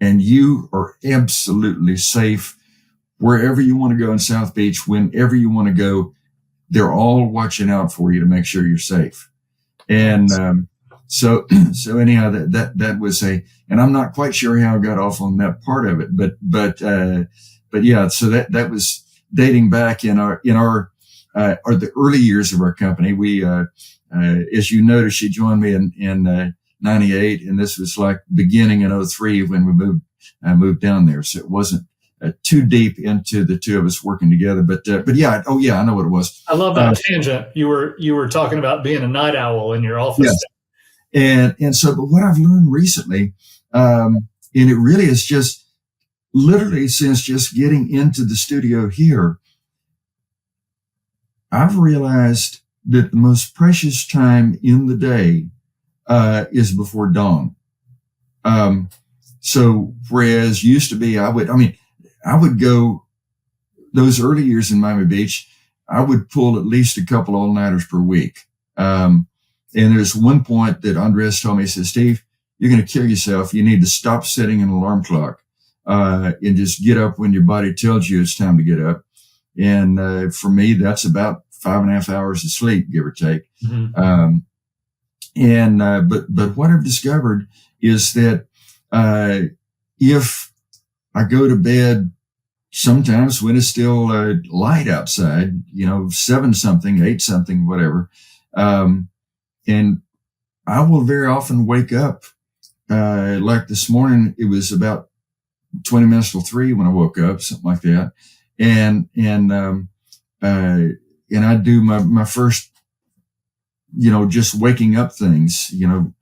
B: and you are absolutely safe wherever you want to go in South Beach, whenever you want to go. they're all watching out for you to make sure you're safe. And, so anyhow, that was and I'm not quite sure how I got off on that part of it, but yeah, so that was dating back in our or the early years of our company. We, as you noticed, she joined me in 98, and this was like beginning in 03 when we moved down there. So it wasn't too deep into the two of us working together, but yeah. Oh yeah, I know what it was.
A: I love that tangent. You were talking about being a night owl in your office.
B: Yes. And so, but what I've learned recently, and it really is just literally since just getting into the studio here, I've realized that the most precious time in the day, is before dawn. So whereas used to be, I would go those early years in Miami Beach, I would pull at least a couple all-nighters per week. And there's one point that Andres told me, he said, Steve, you're going to kill yourself. You need to stop setting an alarm clock, and just get up when your body tells you it's time to get up. And, for me, that's about 5.5 hours of sleep, give or take.
A: Mm-hmm.
B: But what I've discovered is that, if I go to bed sometimes when it's still, light outside, 7 something, 8 something, whatever, and I will very often wake up, like this morning, it was about 20 minutes till 3 when I woke up, something like that. And I do my first, just waking up things, and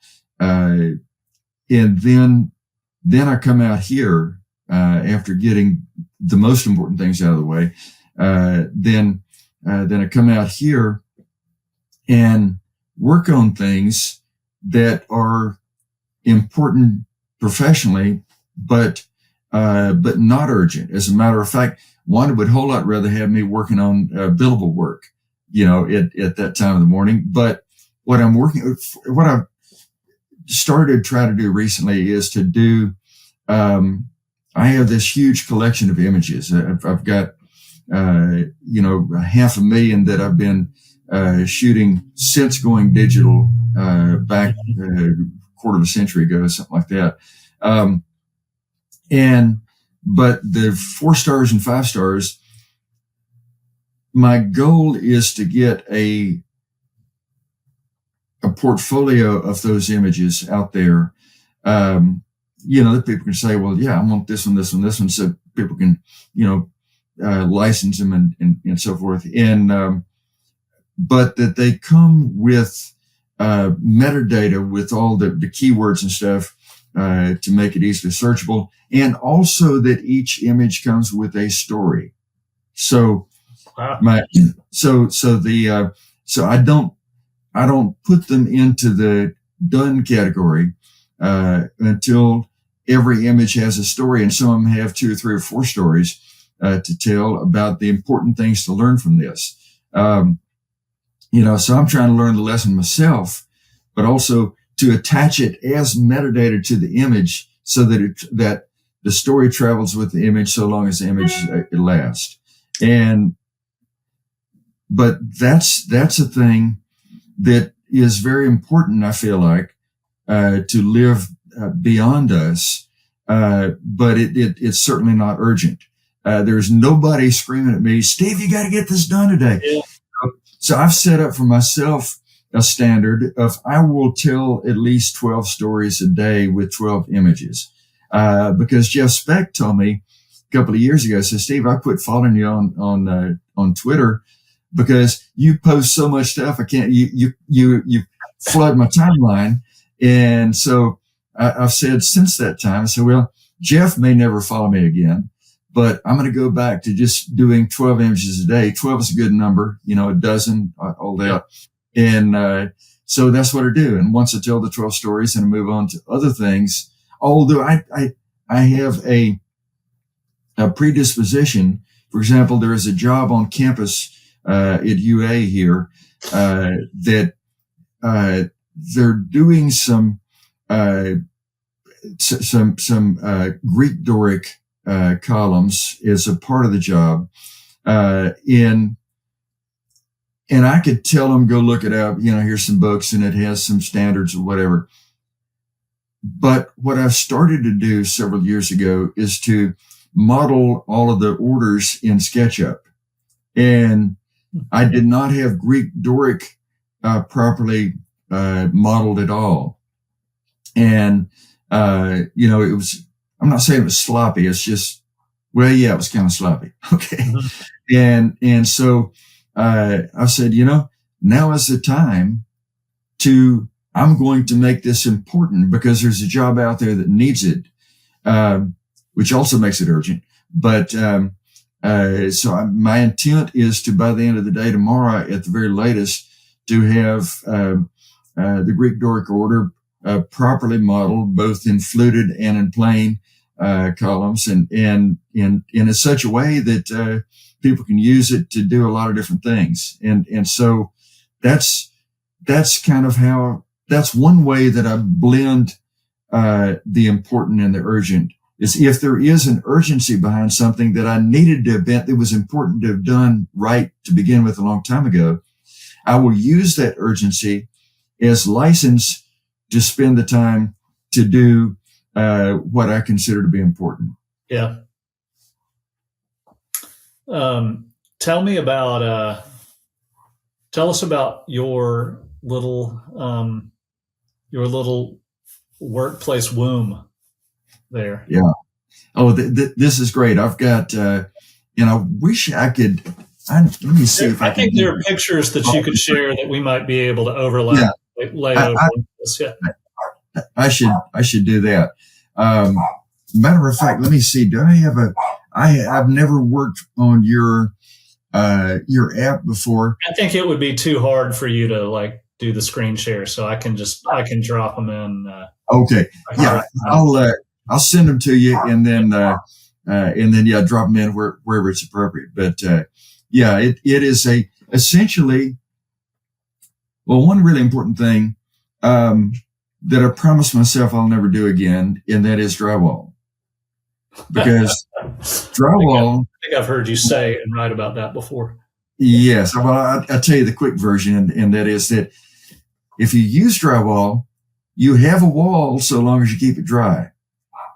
B: then I come out here, after getting the most important things out of the way. Then I come out here and work on things that are important professionally, but not urgent. As a matter of fact, Wanda would a whole lot rather have me working on billable work, at that time of the morning. But what I've started trying to do recently is to do, I have this huge collection of images. I've got, 500,000 that I've been shooting since going digital, back a quarter of a century ago, something like that. But the 4 stars and 5 stars, my goal is to get a portfolio of those images out there, that people can say, well, yeah, I want this one, this one, this one. So people can, license them and so forth. But that they come with, metadata with all the keywords and stuff, to make it easily searchable. And also that each image comes with a story. So, so I don't put them into the done category, until every image has a story, and some of them have 2 or 3 or 4 stories, to tell about the important things to learn from this. So I'm trying to learn the lesson myself, but also to attach it as metadata to the image so that the story travels with the image so long as the image lasts. But that's a thing that is very important, I feel like, to live beyond us. But it's certainly not urgent. There's nobody screaming at me, Steve, you got to get this done today. Yeah. So I've set up for myself a standard of I will tell at least 12 stories a day with 12 images. Because Jeff Speck told me a couple of years ago, said, Steve, I quit following you on Twitter because you post so much stuff. I can't, you flood my timeline. And so I've said since that time, I said, well, Jeff may never follow me again, but I'm going to go back to just doing 12 images a day. 12 is a good number, a dozen, all that. And, so that's what I do. And once I tell the 12 stories and I move on to other things, although I have a predisposition. For example, there is a job on campus, at UA here, that, they're doing some Greek Doric, columns as a part of the job, and and I could tell them, go look it up. Here's some books and it has some standards or whatever. But what I've started to do several years ago is to model all of the orders in SketchUp. And I did not have Greek Doric properly modeled at all. And, it was, I'm not saying it was sloppy. It's just, well, yeah, it was kind of sloppy. Okay. Mm-hmm. And so I said, now is the time I'm going to make this important because there's a job out there that needs it, which also makes it urgent. But my intent is to, by the end of the day tomorrow, at the very latest, to have the Greek Doric order properly modeled, both in fluted and in plain columns, and in such a way that people can use it to do a lot of different things. And so that's kind of how. That's one way that I blend the important and the urgent. Is if there is an urgency behind something that I needed to event that was important to have done right to begin with a long time ago, I will use that urgency as license to spend the time to do what I consider to be important.
A: Yeah. Tell us about your little workplace womb there.
B: Yeah. Oh, this is great. I've got, I wish I could. Let me see if I
A: think there are pictures that you could share that we might be able to overlap. Yeah. Lay over this. Yeah.
B: I should do that. Matter of fact, let me see. Do I have I've never worked on your app before.
A: I think it would be too hard for you to do the screen share, so I can drop them in.
B: Okay. Yeah. I'll send them to you and then drop them in wherever it's appropriate. But, it is essentially, one really important thing, that I promised myself I'll never do again, and that is drywall. Because drywall.
A: I think I've heard you say and write about that before.
B: Yes. Well, I'll tell you the quick version, and that is that if you use drywall, you have a wall so long as you keep it dry.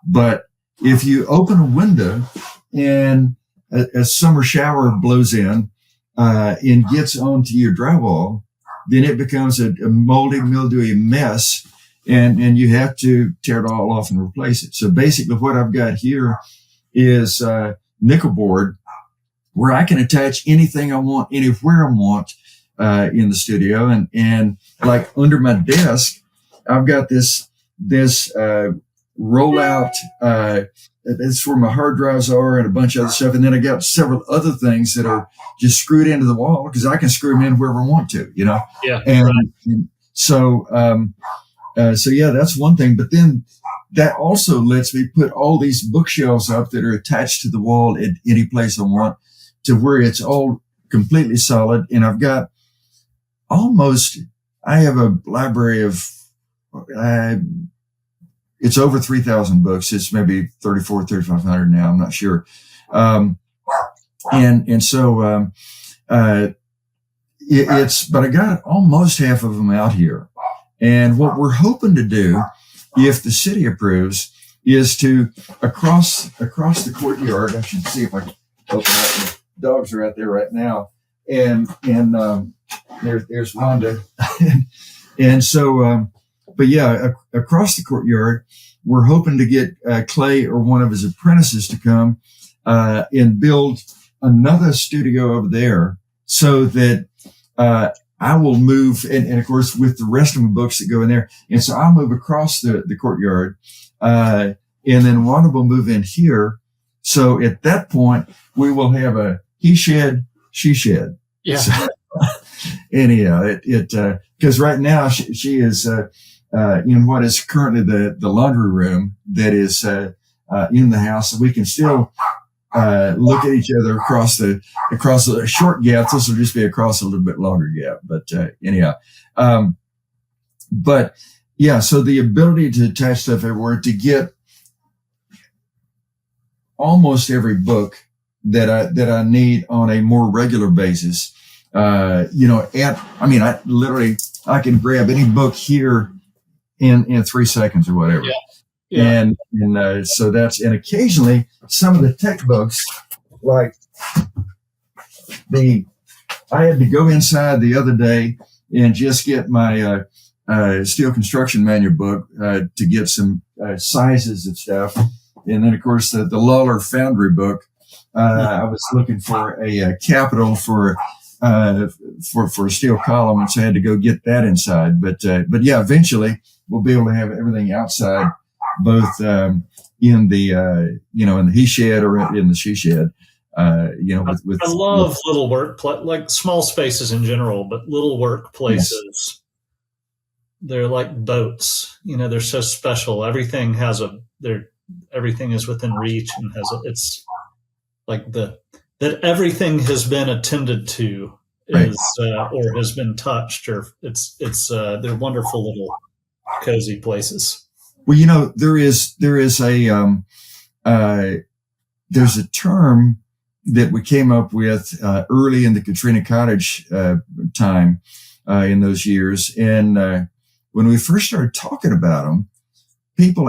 B: But if you open a window and a summer shower blows in and gets onto your drywall, then it becomes a moldy, mildewy mess, and you have to tear it all off and replace it. So basically what I've got here is nickel board where I can attach anything I want, anywhere I want in the studio. And like under my desk, I've got this rollout, that's where my hard drives are and a bunch of other stuff. And then I got several other things that are just screwed into the wall because I can screw them in wherever I want to,
A: Yeah.
B: And so that's one thing. But then that also lets me put all these bookshelves up that are attached to the wall at any place I want to where it's all completely solid. And I've got I have a library of, it's over 3,000 books. It's maybe 3,500 now. I'm not sure. But I got almost half of them out here. And what we're hoping to do, if the city approves, is to across the courtyard. I should see if I can open up. The dogs are out there right now. And there's Wanda. And so, across the courtyard, we're hoping to get Clay or one of his apprentices to come and build another studio over there so that I will move, and of course, with the rest of the books that go in there. And so I'll move across the courtyard, and then Wanda will move in here. So at that point, we will have a he shed, she shed.
A: Yeah.
B: So, anyhow, because right now she is in what is currently the laundry room that is in the house. So we can still look at each other across the short gap. This will just be across a little bit longer gap. But anyhow, so the ability to attach stuff everywhere, to get almost every book that I need on a more regular basis, I can grab any book here in 3 seconds or whatever.
A: Yeah. Yeah.
B: So and occasionally some of the tech books, like I had to go inside the other day and just get my steel construction manual book to get some sizes of stuff. And then, of course, the Lawler Foundry book. I was looking for a capital for a steel column, and so I had to go get that inside. But yeah, eventually we'll be able to have everything outside, both in the he shed or in the she shed.
A: I love little work, like small spaces in general, but little workplaces. Yes. They're like boats. They're so special. Everything everything is within reach and it's like that everything has been attended to is or has been touched, or they're wonderful little cozy places.
B: Well, there's a term that we came up with early in the Katrina Cottage time in those years. And when we first started talking about them, people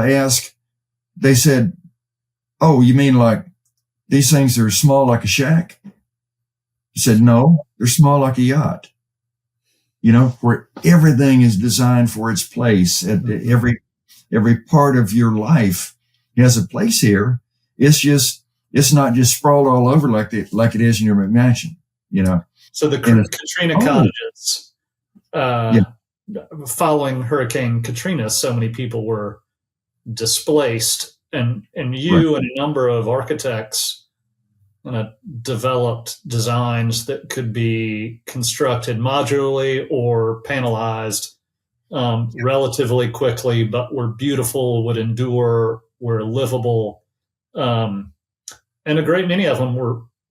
B: they said, "Oh, you mean like these things are small like a shack?" I said, "No, they're small like a yacht. Where everything is designed for its place. Every part of your life has a place here. It's not just sprawled all over like it is in your mansion,
A: So the Katrina cottages, following Hurricane Katrina, so many people were displaced, and you and a number of architects developed designs that could be constructed modularly or panelized relatively quickly, but were beautiful, would endure, were livable. And a great many of them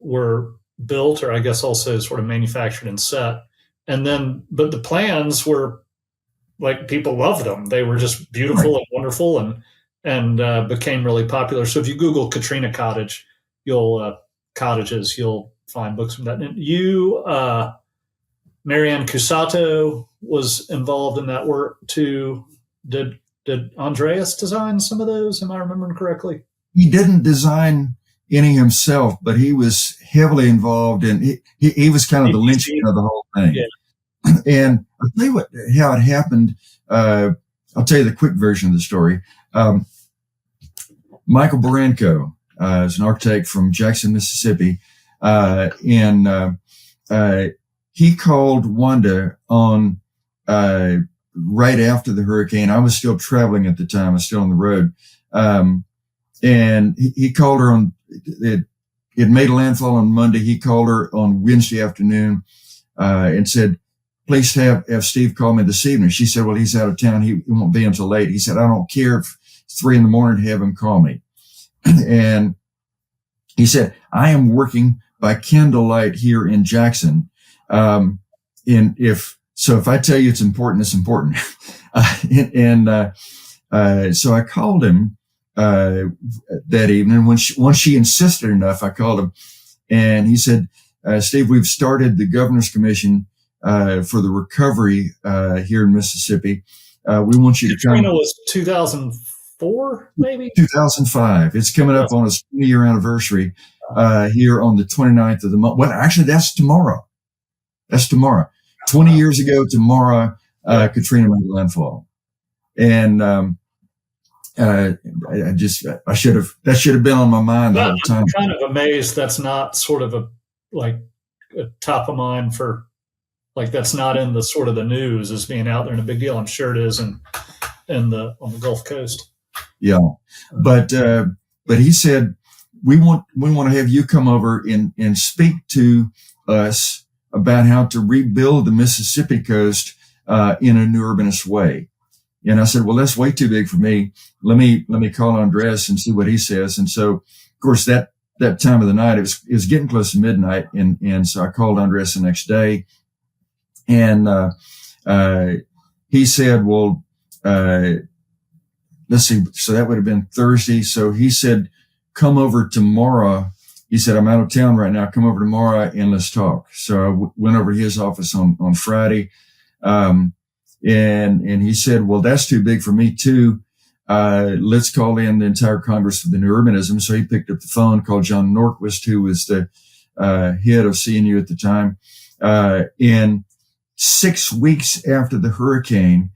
A: were built, or I guess also sort of manufactured and set. But the plans were like, people loved them. They were just beautiful and wonderful, and became really popular. So if you Google Katrina Cottage, you'll find books from that. And you, Marianne Cusato was involved in that work too. Did Andreas design some of those? Am I remembering correctly?
B: He didn't design any himself, but he was heavily involved in. He was kind of the linchpin of the whole thing. Yeah. And I'll tell you how it happened. I'll tell you the quick version of the story. Michael Baranko is an architect from Jackson, Mississippi, and he called Wanda on right after the hurricane. I was still traveling at the time. I was still on the road. And he called her on, it made a landfall on Monday. He called her on Wednesday afternoon, and said, "Please have Steve call me this evening." She said, "Well, he's out of town. He won't be until late." He said, "I don't care if it's 3 a.m, have him call me." And he said, "I am working by candlelight here in Jackson. If I tell you it's important, it's important." So I called him that evening. Once she insisted enough, I called him, and he said, "Steve, we've started the Governor's Commission for the recovery here in Mississippi. We want you to come."
A: Katrina was 2004, maybe
B: 2005. It's coming up on its 20-year anniversary here on the 29th of the month. Well, actually, that's tomorrow. 20 years ago tomorrow, Katrina made landfall, and that should have been on my mind the whole time.
A: I'm kind of amazed that's not sort of a top of mind for, like, that's not in the sort of the news as being out there and a big deal. I'm sure it is on the Gulf Coast.
B: Yeah, but he said, we want to have you come over and speak to us about how to rebuild the Mississippi coast in a new urbanist way. And I said, "Well, that's way too big for me. Let me call Andres and see what he says." And so, of course, that time of the night, it was getting close to midnight. And so I called Andres the next day, and he said, "Well, let's see." So that would have been Thursday. So he said, "Come over tomorrow he said, I'm out of town right now. Come over tomorrow and let's talk. So I went over to his office on Friday. And he said, well, that's too big for me too. Let's call in the entire Congress for the New Urbanism. So he picked up the phone, called John Norquist, who was the head of CNU at the time. And 6 weeks after the hurricane,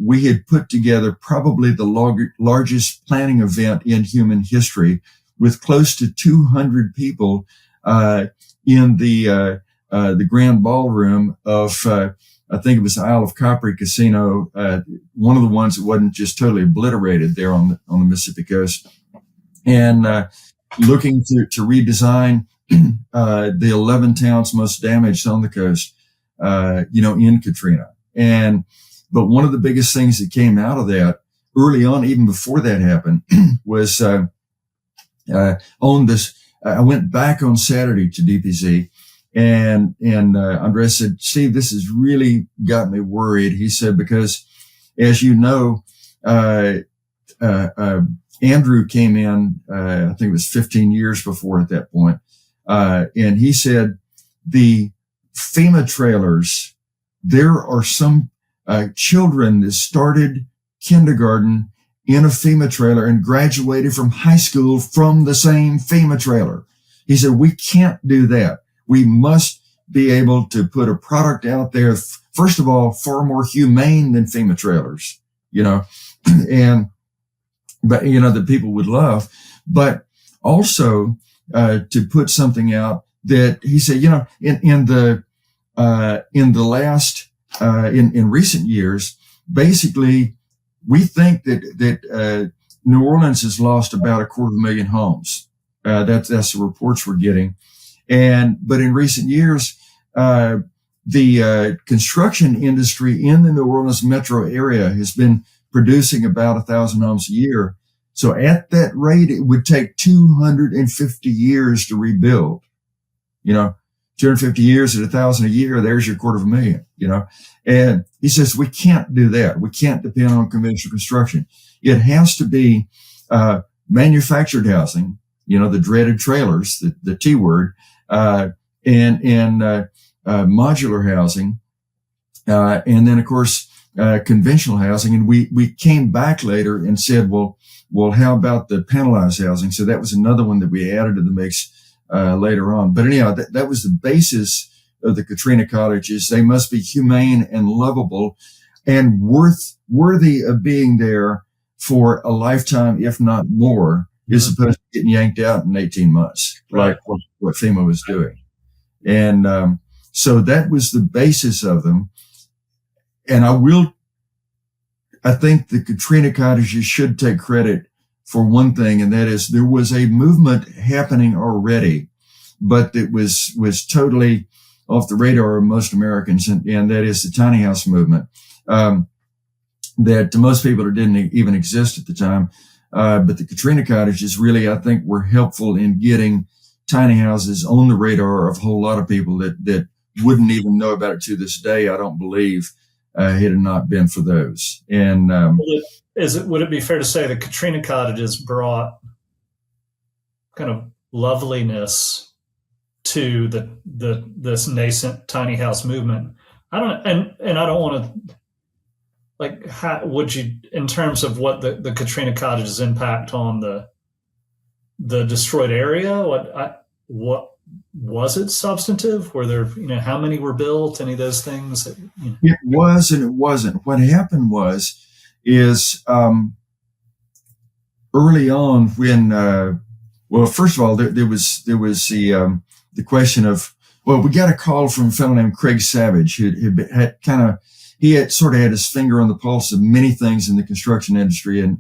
B: we had put together probably the largest planning event in human history, with close to 200 people in the grand ballroom of I think it was Isle of Capri Casino, one of the ones that wasn't just totally obliterated there on the Mississippi coast, and looking to redesign the 11 towns most damaged on the coast, in Katrina. But one of the biggest things that came out of that early on, even before that happened, was on this. I went back on Saturday to DPZ, and Andres said, Steve, this has really got me worried. He said, because as you know, Andrew came in, I think it was 15 years before at that point. And he said, the FEMA trailers, there are some children that started kindergarten in a FEMA trailer and graduated from high school from the same FEMA trailer. He said, we can't do that. We must be able to put a product out there, first of all, far more humane than FEMA trailers, but that people would love, but also to put something out that he said, in recent years, basically, we think that New Orleans has lost about 250,000 homes. That's the reports we're getting. But in recent years, the construction industry in the New Orleans metro area has been producing about 1,000 homes a year. So at that rate, it would take 250 years to rebuild. 250 years at 1,000 a year, there's your 250,000, And he says, we can't do that. We can't depend on conventional construction. It has to be manufactured housing, the dreaded trailers, the T word, and modular housing, and then of course conventional housing. And we came back later and said, well, how about the panelized housing? So that was another one that we added to the mix later on. But anyhow, that was the basis of the Katrina cottages. They must be humane and lovable and worthy of being there for a lifetime, if not more, as opposed to getting yanked out in 18 months, like what FEMA was doing. And so that was the basis of them. And I think the Katrina cottages should take credit for one thing, and that is there was a movement happening already, but it was totally off the radar of most Americans, and that is the tiny house movement, that to most people it didn't even exist at the time. But the Katrina cottages really, I think, were helpful in getting tiny houses on the radar of a whole lot of people that wouldn't even know about it to this day, I don't believe, had it not been for those. And
A: would it be fair to say that Katrina cottages brought kind of loveliness to this nascent tiny house movement? I don't want to, how would you, in terms of what the Katrina cottages impact on the destroyed area? What was it substantive? Were there, how many were built? Any of those things?
B: It was and it wasn't. What happened is early on when, first of all, there was the question of, we got a call from a fellow named Craig Savage, who he had sort of had his finger on the pulse of many things in the construction industry and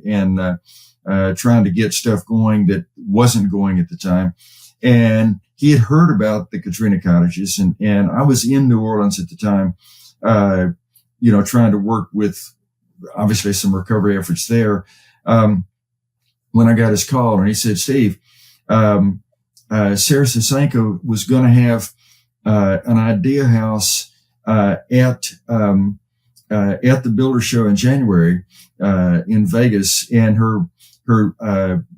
B: trying to get stuff going that wasn't going at the time. And he had heard about the Katrina cottages, and I was in New Orleans at the time, trying to work with obviously some recovery efforts there. When I got his call, and he said, Steve, Sarah Sasenko was going to have an idea house at the Builder Show in January in Vegas, and her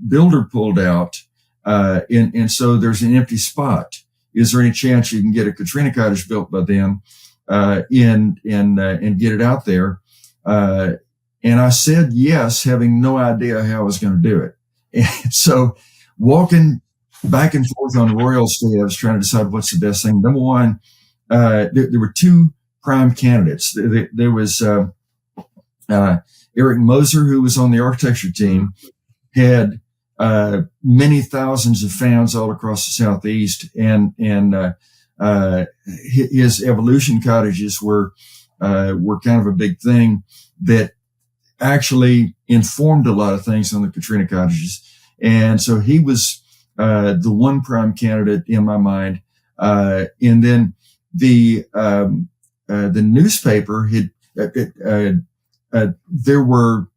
B: builder pulled out And so there's an empty spot. Is there any chance you can get a Katrina cottage built by them, and get it out there? And I said yes, having no idea how I was going to do it. And so walking back and forth on Royal Street, I was trying to decide what's the best thing. Number one, there were two prime candidates. There was Eric Moser, who was on the architecture team, had many thousands of fans all across the Southeast, and his evolution cottages were kind of a big thing that actually informed a lot of things on the Katrina cottages. And so he was the one prime candidate in my mind. And then the newspaper had there were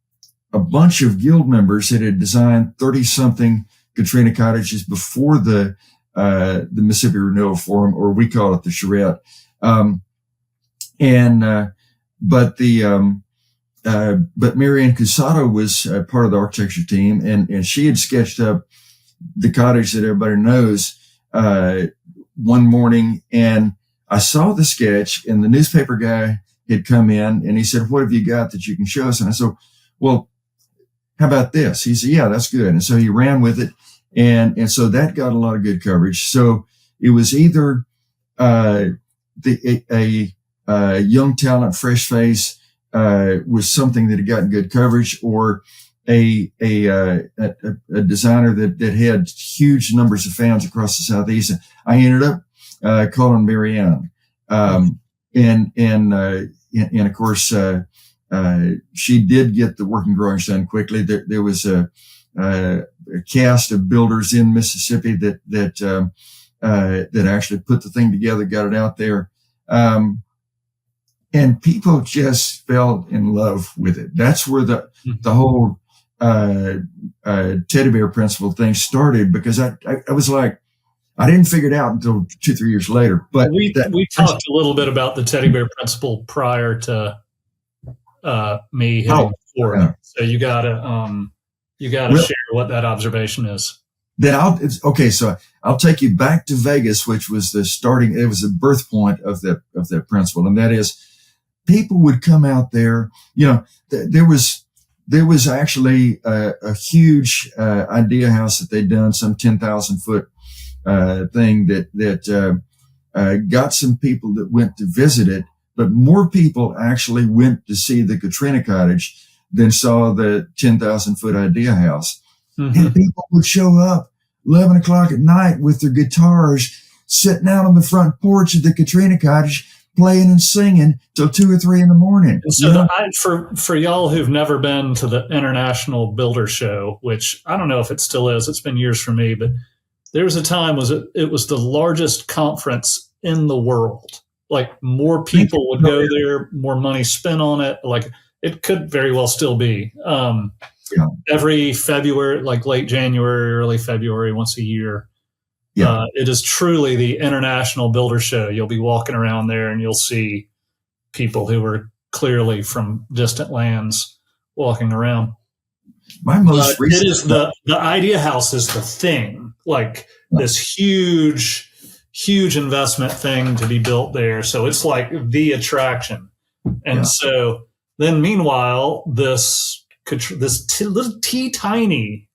B: a bunch of guild members that had designed 30-something Katrina cottages before the Mississippi Renewal Forum, or we call it the charrette. But Marianne Cusado was part of the architecture team, and she had sketched up the cottage that everybody knows one morning, and I saw the sketch, and the newspaper guy had come in, and he said, "What have you got that you can show us?" And I said, "Well, how about this?" He said, "Yeah, that's good." And so he ran with it, and so that got a lot of good coverage. So it was either a young talent, fresh face, was something that had gotten good coverage, or a designer that had huge numbers of fans across the Southeast. And I ended up calling Marianne, and of course she did get the working drawings done quickly. There was a cast of builders in Mississippi that actually put the thing together, got it out there. And people just fell in love with it. That's where the whole teddy bear principle thing started, because I was like, I didn't figure it out until 2-3 years later. But
A: we talked a little bit about the teddy bear principle prior to me hitting forward. Yeah. So you gotta share what that observation is.
B: Then so I'll take you back to Vegas, which was it was the birth point of that principle. And that is, people would come out there, there was actually a huge idea house that they'd done, some 10,000 foot thing that got some people that went to visit it, but more people actually went to see the Katrina cottage than saw the 10,000 foot idea house. Mm-hmm. And people would show up 11 o'clock at night with their guitars, sitting out on the front porch of the Katrina cottage, playing and singing till 2 or 3 in the morning.
A: And so for y'all who've never been to the International Builder Show, which I don't know if it still is, it's been years for me, but there was a time it was the largest conference in the world. Like, more people would go there, more money spent on it. Like, it could very well still be. Every February, like late January, early February, once a year. Yeah. It is truly the International Builder Show. You'll be walking around there and you'll see people who are clearly from distant lands walking around.
B: My most recent,
A: it is the idea house is the thing, like this huge investment thing to be built there. So it's like the attraction. And so then meanwhile, this little tiny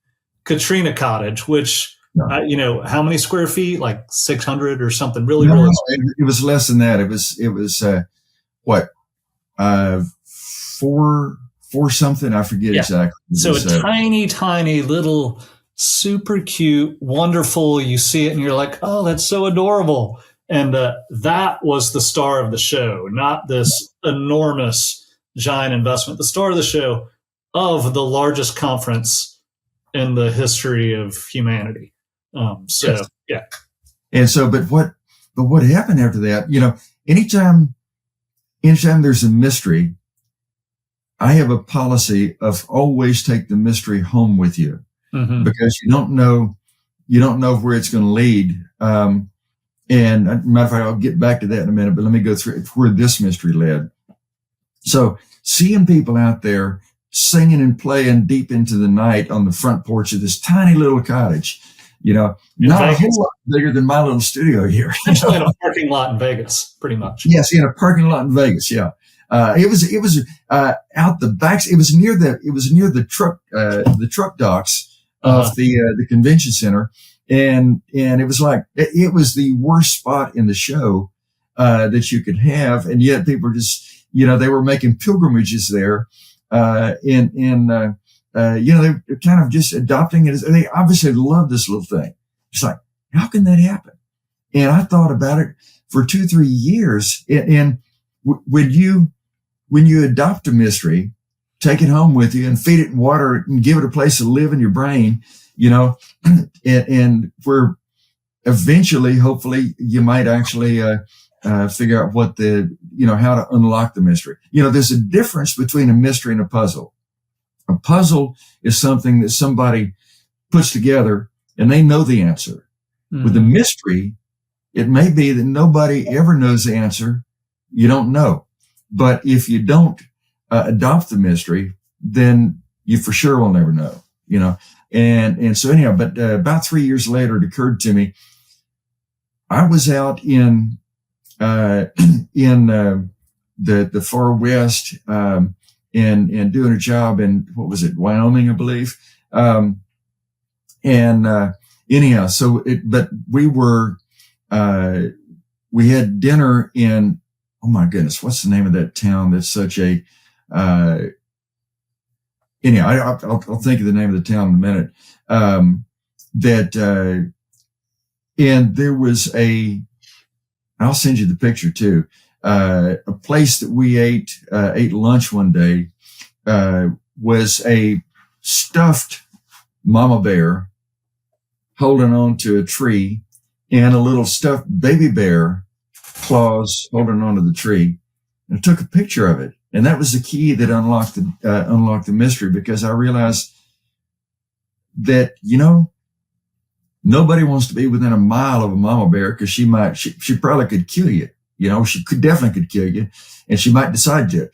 A: Katrina cottage, which, how many square feet? Like 600 or something. Really.
B: It was less than that. It was four something. I forget exactly.
A: So a tiny little, super cute, wonderful. You see it and you're like, oh, that's so adorable. And that was the star of the show, not this enormous, giant investment. The star of the show of the largest conference in the history of humanity. And so, but what happened after that, anytime there's a mystery, I have a policy of always take the mystery home with you, because you don't know where it's going to lead. And matter of fact, I'll get back to that in a minute, but let me go through where this mystery led. So seeing people out there singing and playing deep into the night on the front porch of this tiny little cottage,
B: Not a whole lot bigger than my little studio here.
A: Essentially in a parking lot in Vegas, pretty much.
B: Yes, in a parking lot in Vegas. Yeah. It was out the back. It was near the truck docks of the convention center. And it was like, it was the worst spot in the show, that you could have. And yet people were just, they were making pilgrimages there. They were kind of just adopting it. They obviously loved this little thing. It's like, how can that happen? And I thought about it for 2-3 years. And when you adopt a mystery, take it home with you and feed it in water and give it a place to live in your brain, and where eventually, hopefully, you might actually figure out how to unlock the mystery. There's a difference between a mystery and a puzzle. A puzzle is something that somebody puts together and they know the answer. Mm-hmm. With a mystery, it may be that nobody ever knows the answer. You don't know. But if you don't adopt the mystery, then you for sure will never know, And so anyhow, but about 3 years later, it occurred to me, I was out in the far west, and doing a job in, what was it, Wyoming, I believe. Anyhow, but we had dinner in, oh my goodness, what's the name of that town that's such a, anyhow, I'll think of the name of the town in a minute. And there was I'll send you the picture too. A place that we ate lunch one day, was a stuffed mama bear holding on to a tree and a little stuffed baby bear claws holding onto the tree. And I took a picture of it. And that was the key that unlocked the mystery, because I realized that, nobody wants to be within a mile of a mama bear, because she probably could kill you. She definitely could kill you, and she might decide to.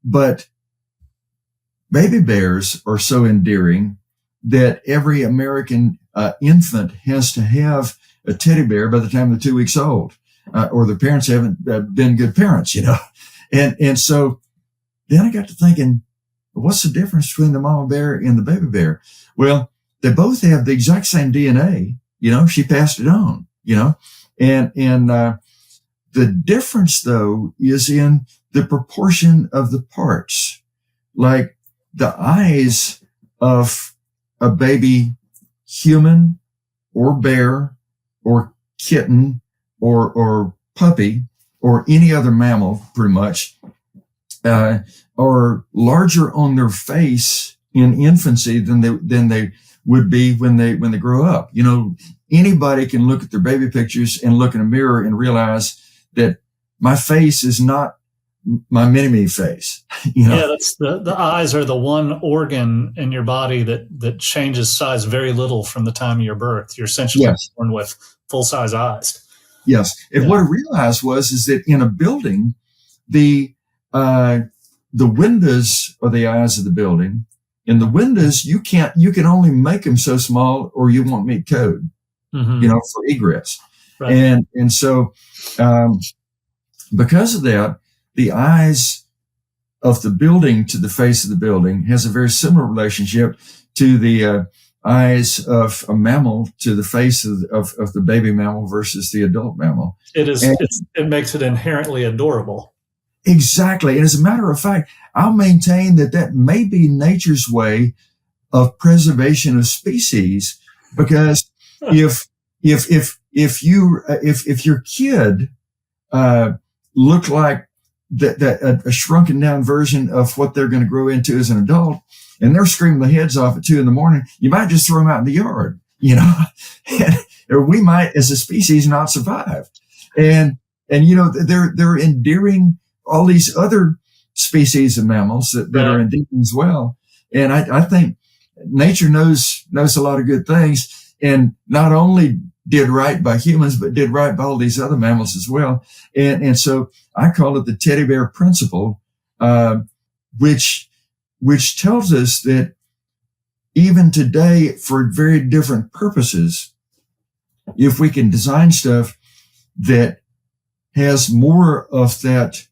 B: But baby bears are so endearing that every American infant has to have a teddy bear by the time they're 2 weeks old, or the parents haven't been good parents, And so then I got to thinking, what's the difference between the mama bear and the baby bear? Well, they both have the exact same DNA. She passed it on, and the difference though is in the proportion of the parts. Like the eyes of a baby human or bear or kitten or puppy or any other mammal, pretty much, are larger on their face in infancy than they would be when they grow up. Anybody can look at their baby pictures and look in a mirror and realize that my face is not my mini-me face.
A: Yeah, that's the eyes are the one organ in your body that changes size very little from the time of your birth. You're essentially born with full-size eyes.
B: Yes. And what I realized is that in a building, the windows are the eyes of the building. And the windows, you can only make them so small or you won't meet code, for egress. Right. And so, because of that, the eyes of the building to the face of the building has a very similar relationship to the eyes of a mammal to the face of the baby mammal versus the adult mammal.
A: It makes it inherently adorable.
B: Exactly. And as a matter of fact, I'll maintain that may be nature's way of preservation of species, because if your kid looked like a shrunken down version of what they're going to grow into as an adult, and they're screaming their heads off at 2 a.m, you might just throw them out in the yard, or we might, as a species, not survive. And they're endearing all these other species of mammals that are endearing as well. And I think nature knows a lot of good things, and not only did right by humans, but did right by all these other mammals as well. And so I call it the teddy bear principle, which tells us that even today, for very different purposes, if we can design stuff that has more of that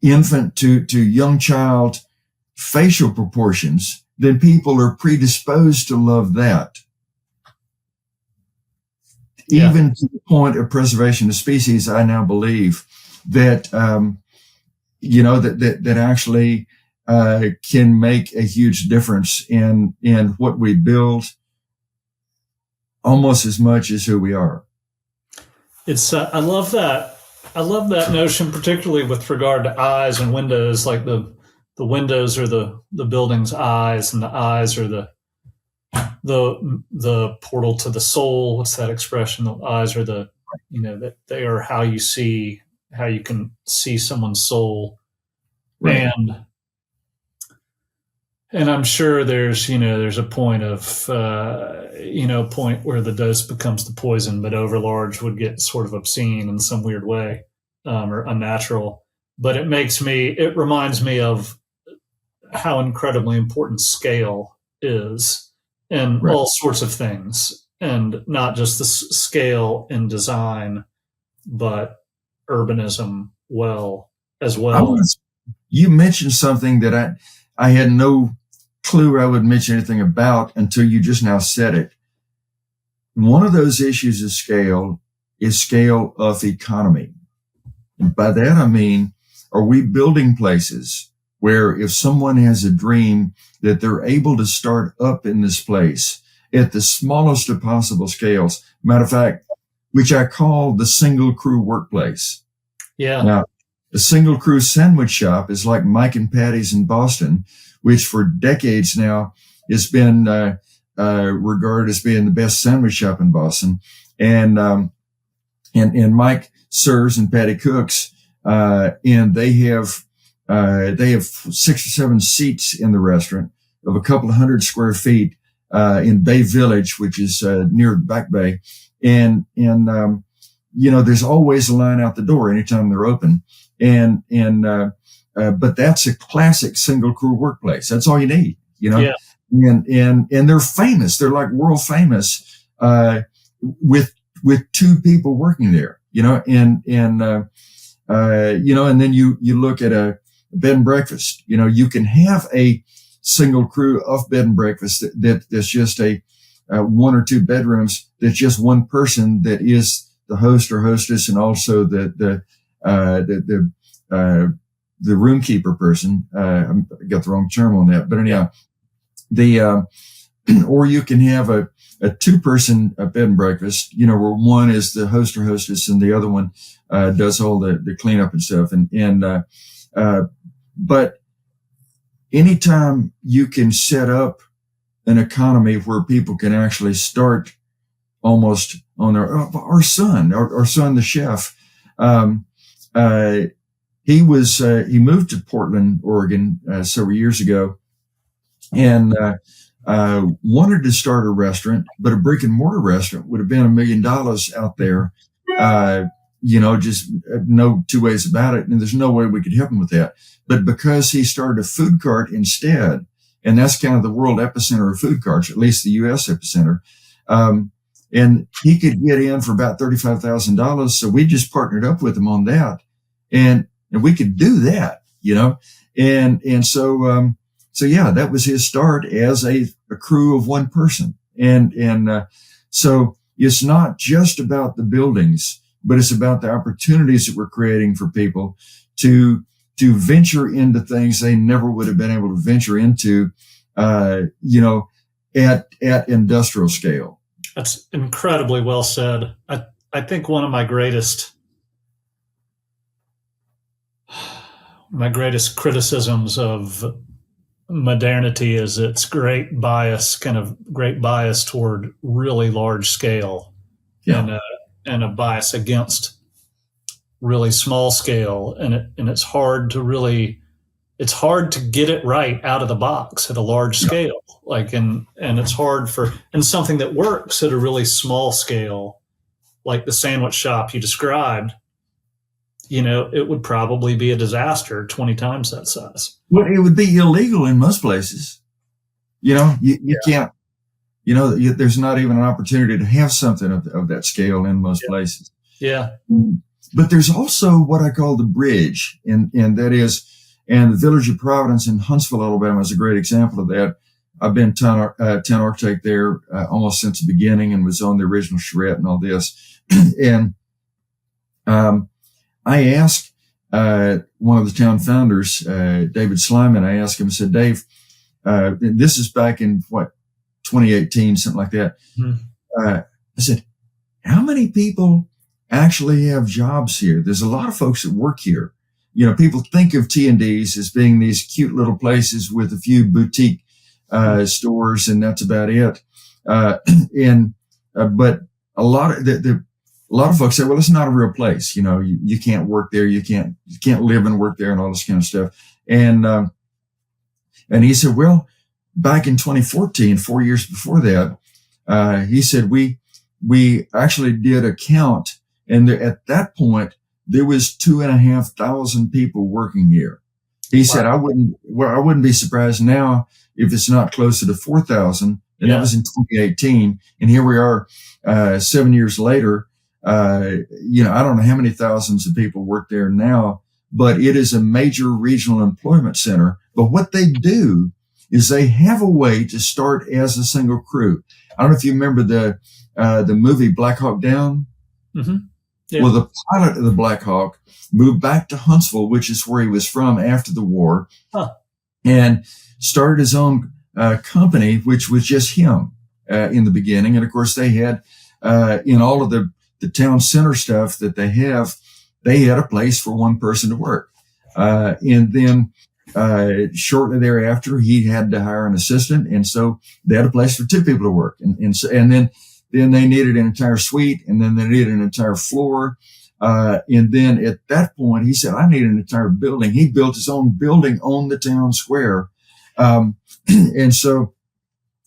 B: infant to young child facial proportions, then people are predisposed to love that.
A: Yeah.
B: Even to the point of preservation of species, I now believe that that actually can make a huge difference in what we build, almost as much as who we are.
A: It's I love that. I love that notion, particularly with regard to eyes and windows. Like the windows are the building's eyes, and the eyes are the portal to the soul. What's that expression? The eyes are that they are how you can see someone's soul.
B: Right.
A: And I'm sure there's a point of point where the dose becomes the poison, but overlarge would get sort of obscene in some weird way, or unnatural. But it reminds me of how incredibly important scale is in
B: Right.
A: all sorts of things, and not just the scale in design, but urbanism as well.
B: You mentioned something that I had no clue I would mention anything about until you just now said it. One of those issues is scale of economy. And by that, I mean, are we building places where if someone has a dream that they're able to start up in this place at the smallest of possible scales? Matter of fact, which I call the single crew workplace.
A: Yeah.
B: Now, a single crew sandwich shop is like Mike and Patty's in Boston, which for decades now has been regarded as being the best sandwich shop in Boston. And Mike serves and Patty cooks, and they have 6 or 7 seats in the restaurant of a couple of 100 square feet in Bay Village, which is near Back Bay, and there's always a line out the door anytime they're open. But that's a classic single crew workplace. That's all you need,
A: Yeah.
B: And they're famous. They're like world famous, with 2 people working there, and then you look at a bed and breakfast, you can have a single crew of bed and breakfast that's just a 1 or 2 bedrooms. That's just one person that is the host or hostess, and also the roomkeeper person. I got the wrong term on that, but anyhow, or you can have a 2-person bed and breakfast, where one is the host or hostess and the other one does all the cleanup and stuff. But anytime you can set up an economy where people can actually start almost on our son, the chef, he moved to Portland, Oregon, several years ago, and wanted to start a restaurant, but a brick and mortar restaurant would have been $1 million out there. Just no 2 ways about it. And there's no way we could help him with that. But because he started a food cart instead, and that's kind of the world epicenter of food carts, at least the U.S. epicenter, and he could get in for about $35,000. So we just partnered up with him on that. And we could do that, So yeah, that was his start as a crew of 1 person. So it's not just about the buildings, but it's about the opportunities that we're creating for people to venture into things they never would have been able to venture into, at industrial scale.
A: That's incredibly well said. I think one of my greatest criticisms of modernity is its great bias toward really large scale,
B: Yeah.
A: and a bias against really small scale. And it's hard to get it right out of the box at a large scale. And it's hard and something that works at a really small scale, like the sandwich shop you described, it would probably be a disaster 20 times that size.
B: Well, it would be illegal in most places. You can't, there's not even an opportunity to have something of that scale in most places.
A: Yeah.
B: But there's also what I call the bridge, and that is, and the Village of Providence in Huntsville, Alabama is a great example of that. I've been town architect there almost since the beginning, and was on the original charrette and all this. And I asked one of the town founders, David Slyman, I asked him, I said, Dave, this is back in 2018, something like that. I said, how many people actually have jobs here? There's a lot of folks that work here. People think of T&Ds as being these cute little places with a few boutique stores, and that's about it. But a lot of folks say, well, it's not a real place. You can't work there. You can't live and work there, and all this kind of stuff. And he said, well, back in 2014, 4 years before that, he said, we actually did a count, and at that point, there was 2,500 people working here. He said, I wouldn't be surprised now if it's not closer to 4,000. And that was in 2018. And here we are, 7 years later. I don't know how many thousands of people work there now, but it is a major regional employment center. But what they do is they have a way to start as a single crew. I don't know if you remember the movie Black Hawk Down. Mm-hmm. Yeah. Well, the pilot of the Black Hawk moved back to Huntsville, which is where he was from after the war, and started his own company, which was just him in the beginning. And of course, they had in all of the town center stuff that they had a place for one person to work. And then shortly thereafter, he had to hire an assistant, and so they had a place for two people to work. And then they needed an entire suite, and then they needed an entire floor. And then at that point, he said, I need an entire building. He built his own building on the town square. And so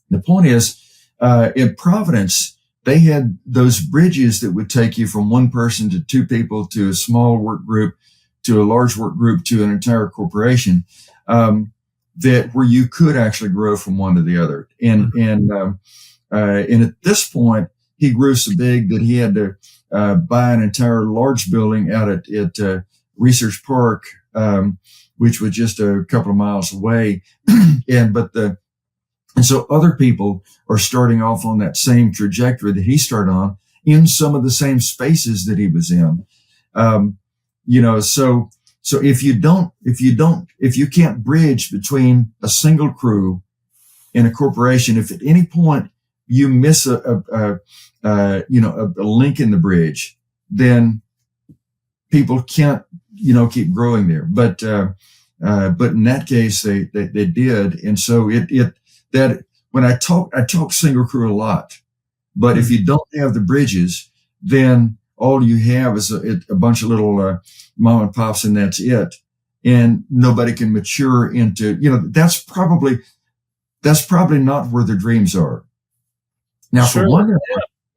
B: the point is, in Providence, they had those bridges that would take you from one person to two people to a small work group to a large work group to an entire corporation, that where you could actually grow from one to the other. And at this point, he grew so big that he had to buy an entire large building out at Research Park, which was just a couple of miles away. And so other people are starting off on that same trajectory that he started on in some of the same spaces that he was in. So if you can't bridge between a single crew and a corporation, if at any point you miss a link in the bridge, then people can't, keep growing there. But in that case, they did. And so that when I talk single crew a lot, but if you don't have the bridges, then all you have is a bunch of little mom and pops, and that's it. And nobody can mature into, that's probably not where their dreams are. Now,
A: sure.
B: For one,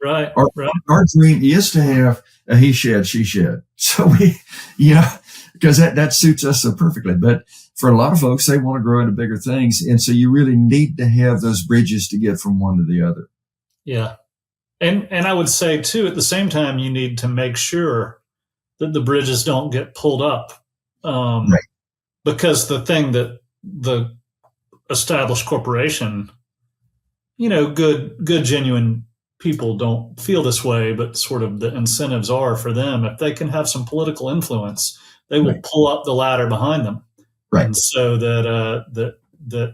A: right.
B: Our dream is to have a he shed, she shed. So because that suits us so perfectly. But for a lot of folks, they want to grow into bigger things. And so you really need to have those bridges to get from one to the other.
A: Yeah. And I would say too, at the same time, you need to make sure that the bridges don't get pulled up. Right. Because the thing that the established corporation, good, genuine people don't feel this way, but sort of the incentives are for them. If they can have some political influence, they will pull up the ladder behind them.
B: Right.
A: And so that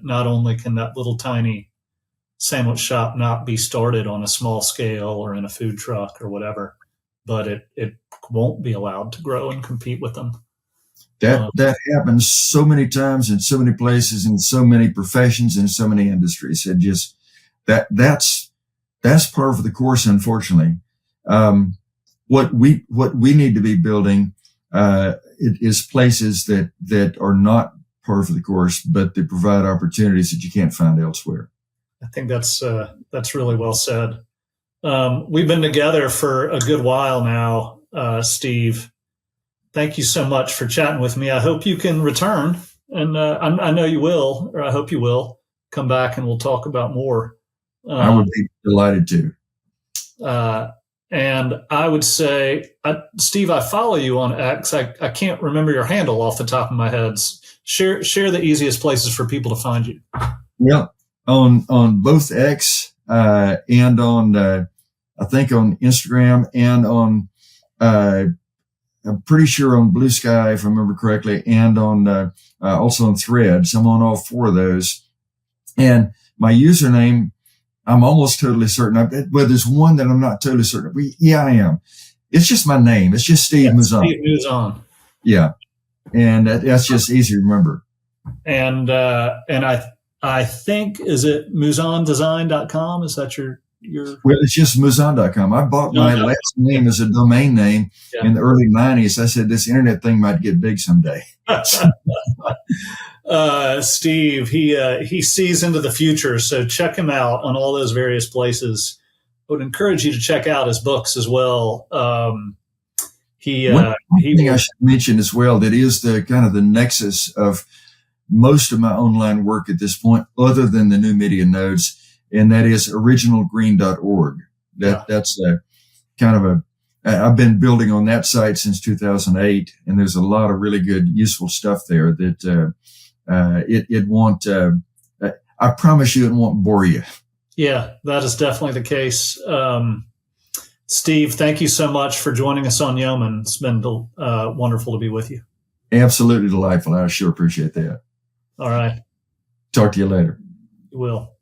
A: not only can that little tiny sandwich shop not be started on a small scale or in a food truck or whatever, but it won't be allowed to grow and compete with them.
B: That happens so many times in so many places, in so many professions, in so many industries. It just that's par for the course, unfortunately. What we need to be building is places that are not par for the course, but that provide opportunities that you can't find elsewhere.
A: I think that's really well said. We've been together for a good while now, Steve. thank you so much for chatting with me. I hope you can return, and I know you will, or I hope you will come back, and we'll talk about more.
B: I would be delighted to.
A: And I would say, Steve, I follow you on X. I can't remember your handle off the top of my head. Share the easiest places for people to find you.
B: Yeah, on both X and on I think on Instagram and on I'm pretty sure on Blue Sky, if I remember correctly, and on also on Threads. I'm on all four of those, and my username, I'm almost totally certain. But there's one that I'm not totally certain. Yeah, I am. It's just my name. It's just Steve Mouzon.
A: Steve Mouzon.
B: Yeah, and that's just easy to remember.
A: And I think, is it mouzondesign.com? Is that your?
B: Well, it's just Mouzon.com. I bought my last name as a domain name in the early 90s. I said, this internet thing might get big someday.
A: Steve, he sees into the future, so check him out on all those various places. I would encourage you to check out his books as well. One thing
B: I should mention as well that is the kind of the nexus of most of my online work at this point, other than the new media nodes, and that is originalgreen.org. That's a kind of I've been building on that site since 2008, and there's a lot of really good, useful stuff there that it won't. I promise you, it won't bore you.
A: Yeah, that is definitely the case. Steve, thank you so much for joining us on Yeoman. It's been wonderful to be with you.
B: Absolutely delightful. I sure appreciate that.
A: All right.
B: Talk to you later.
A: You will.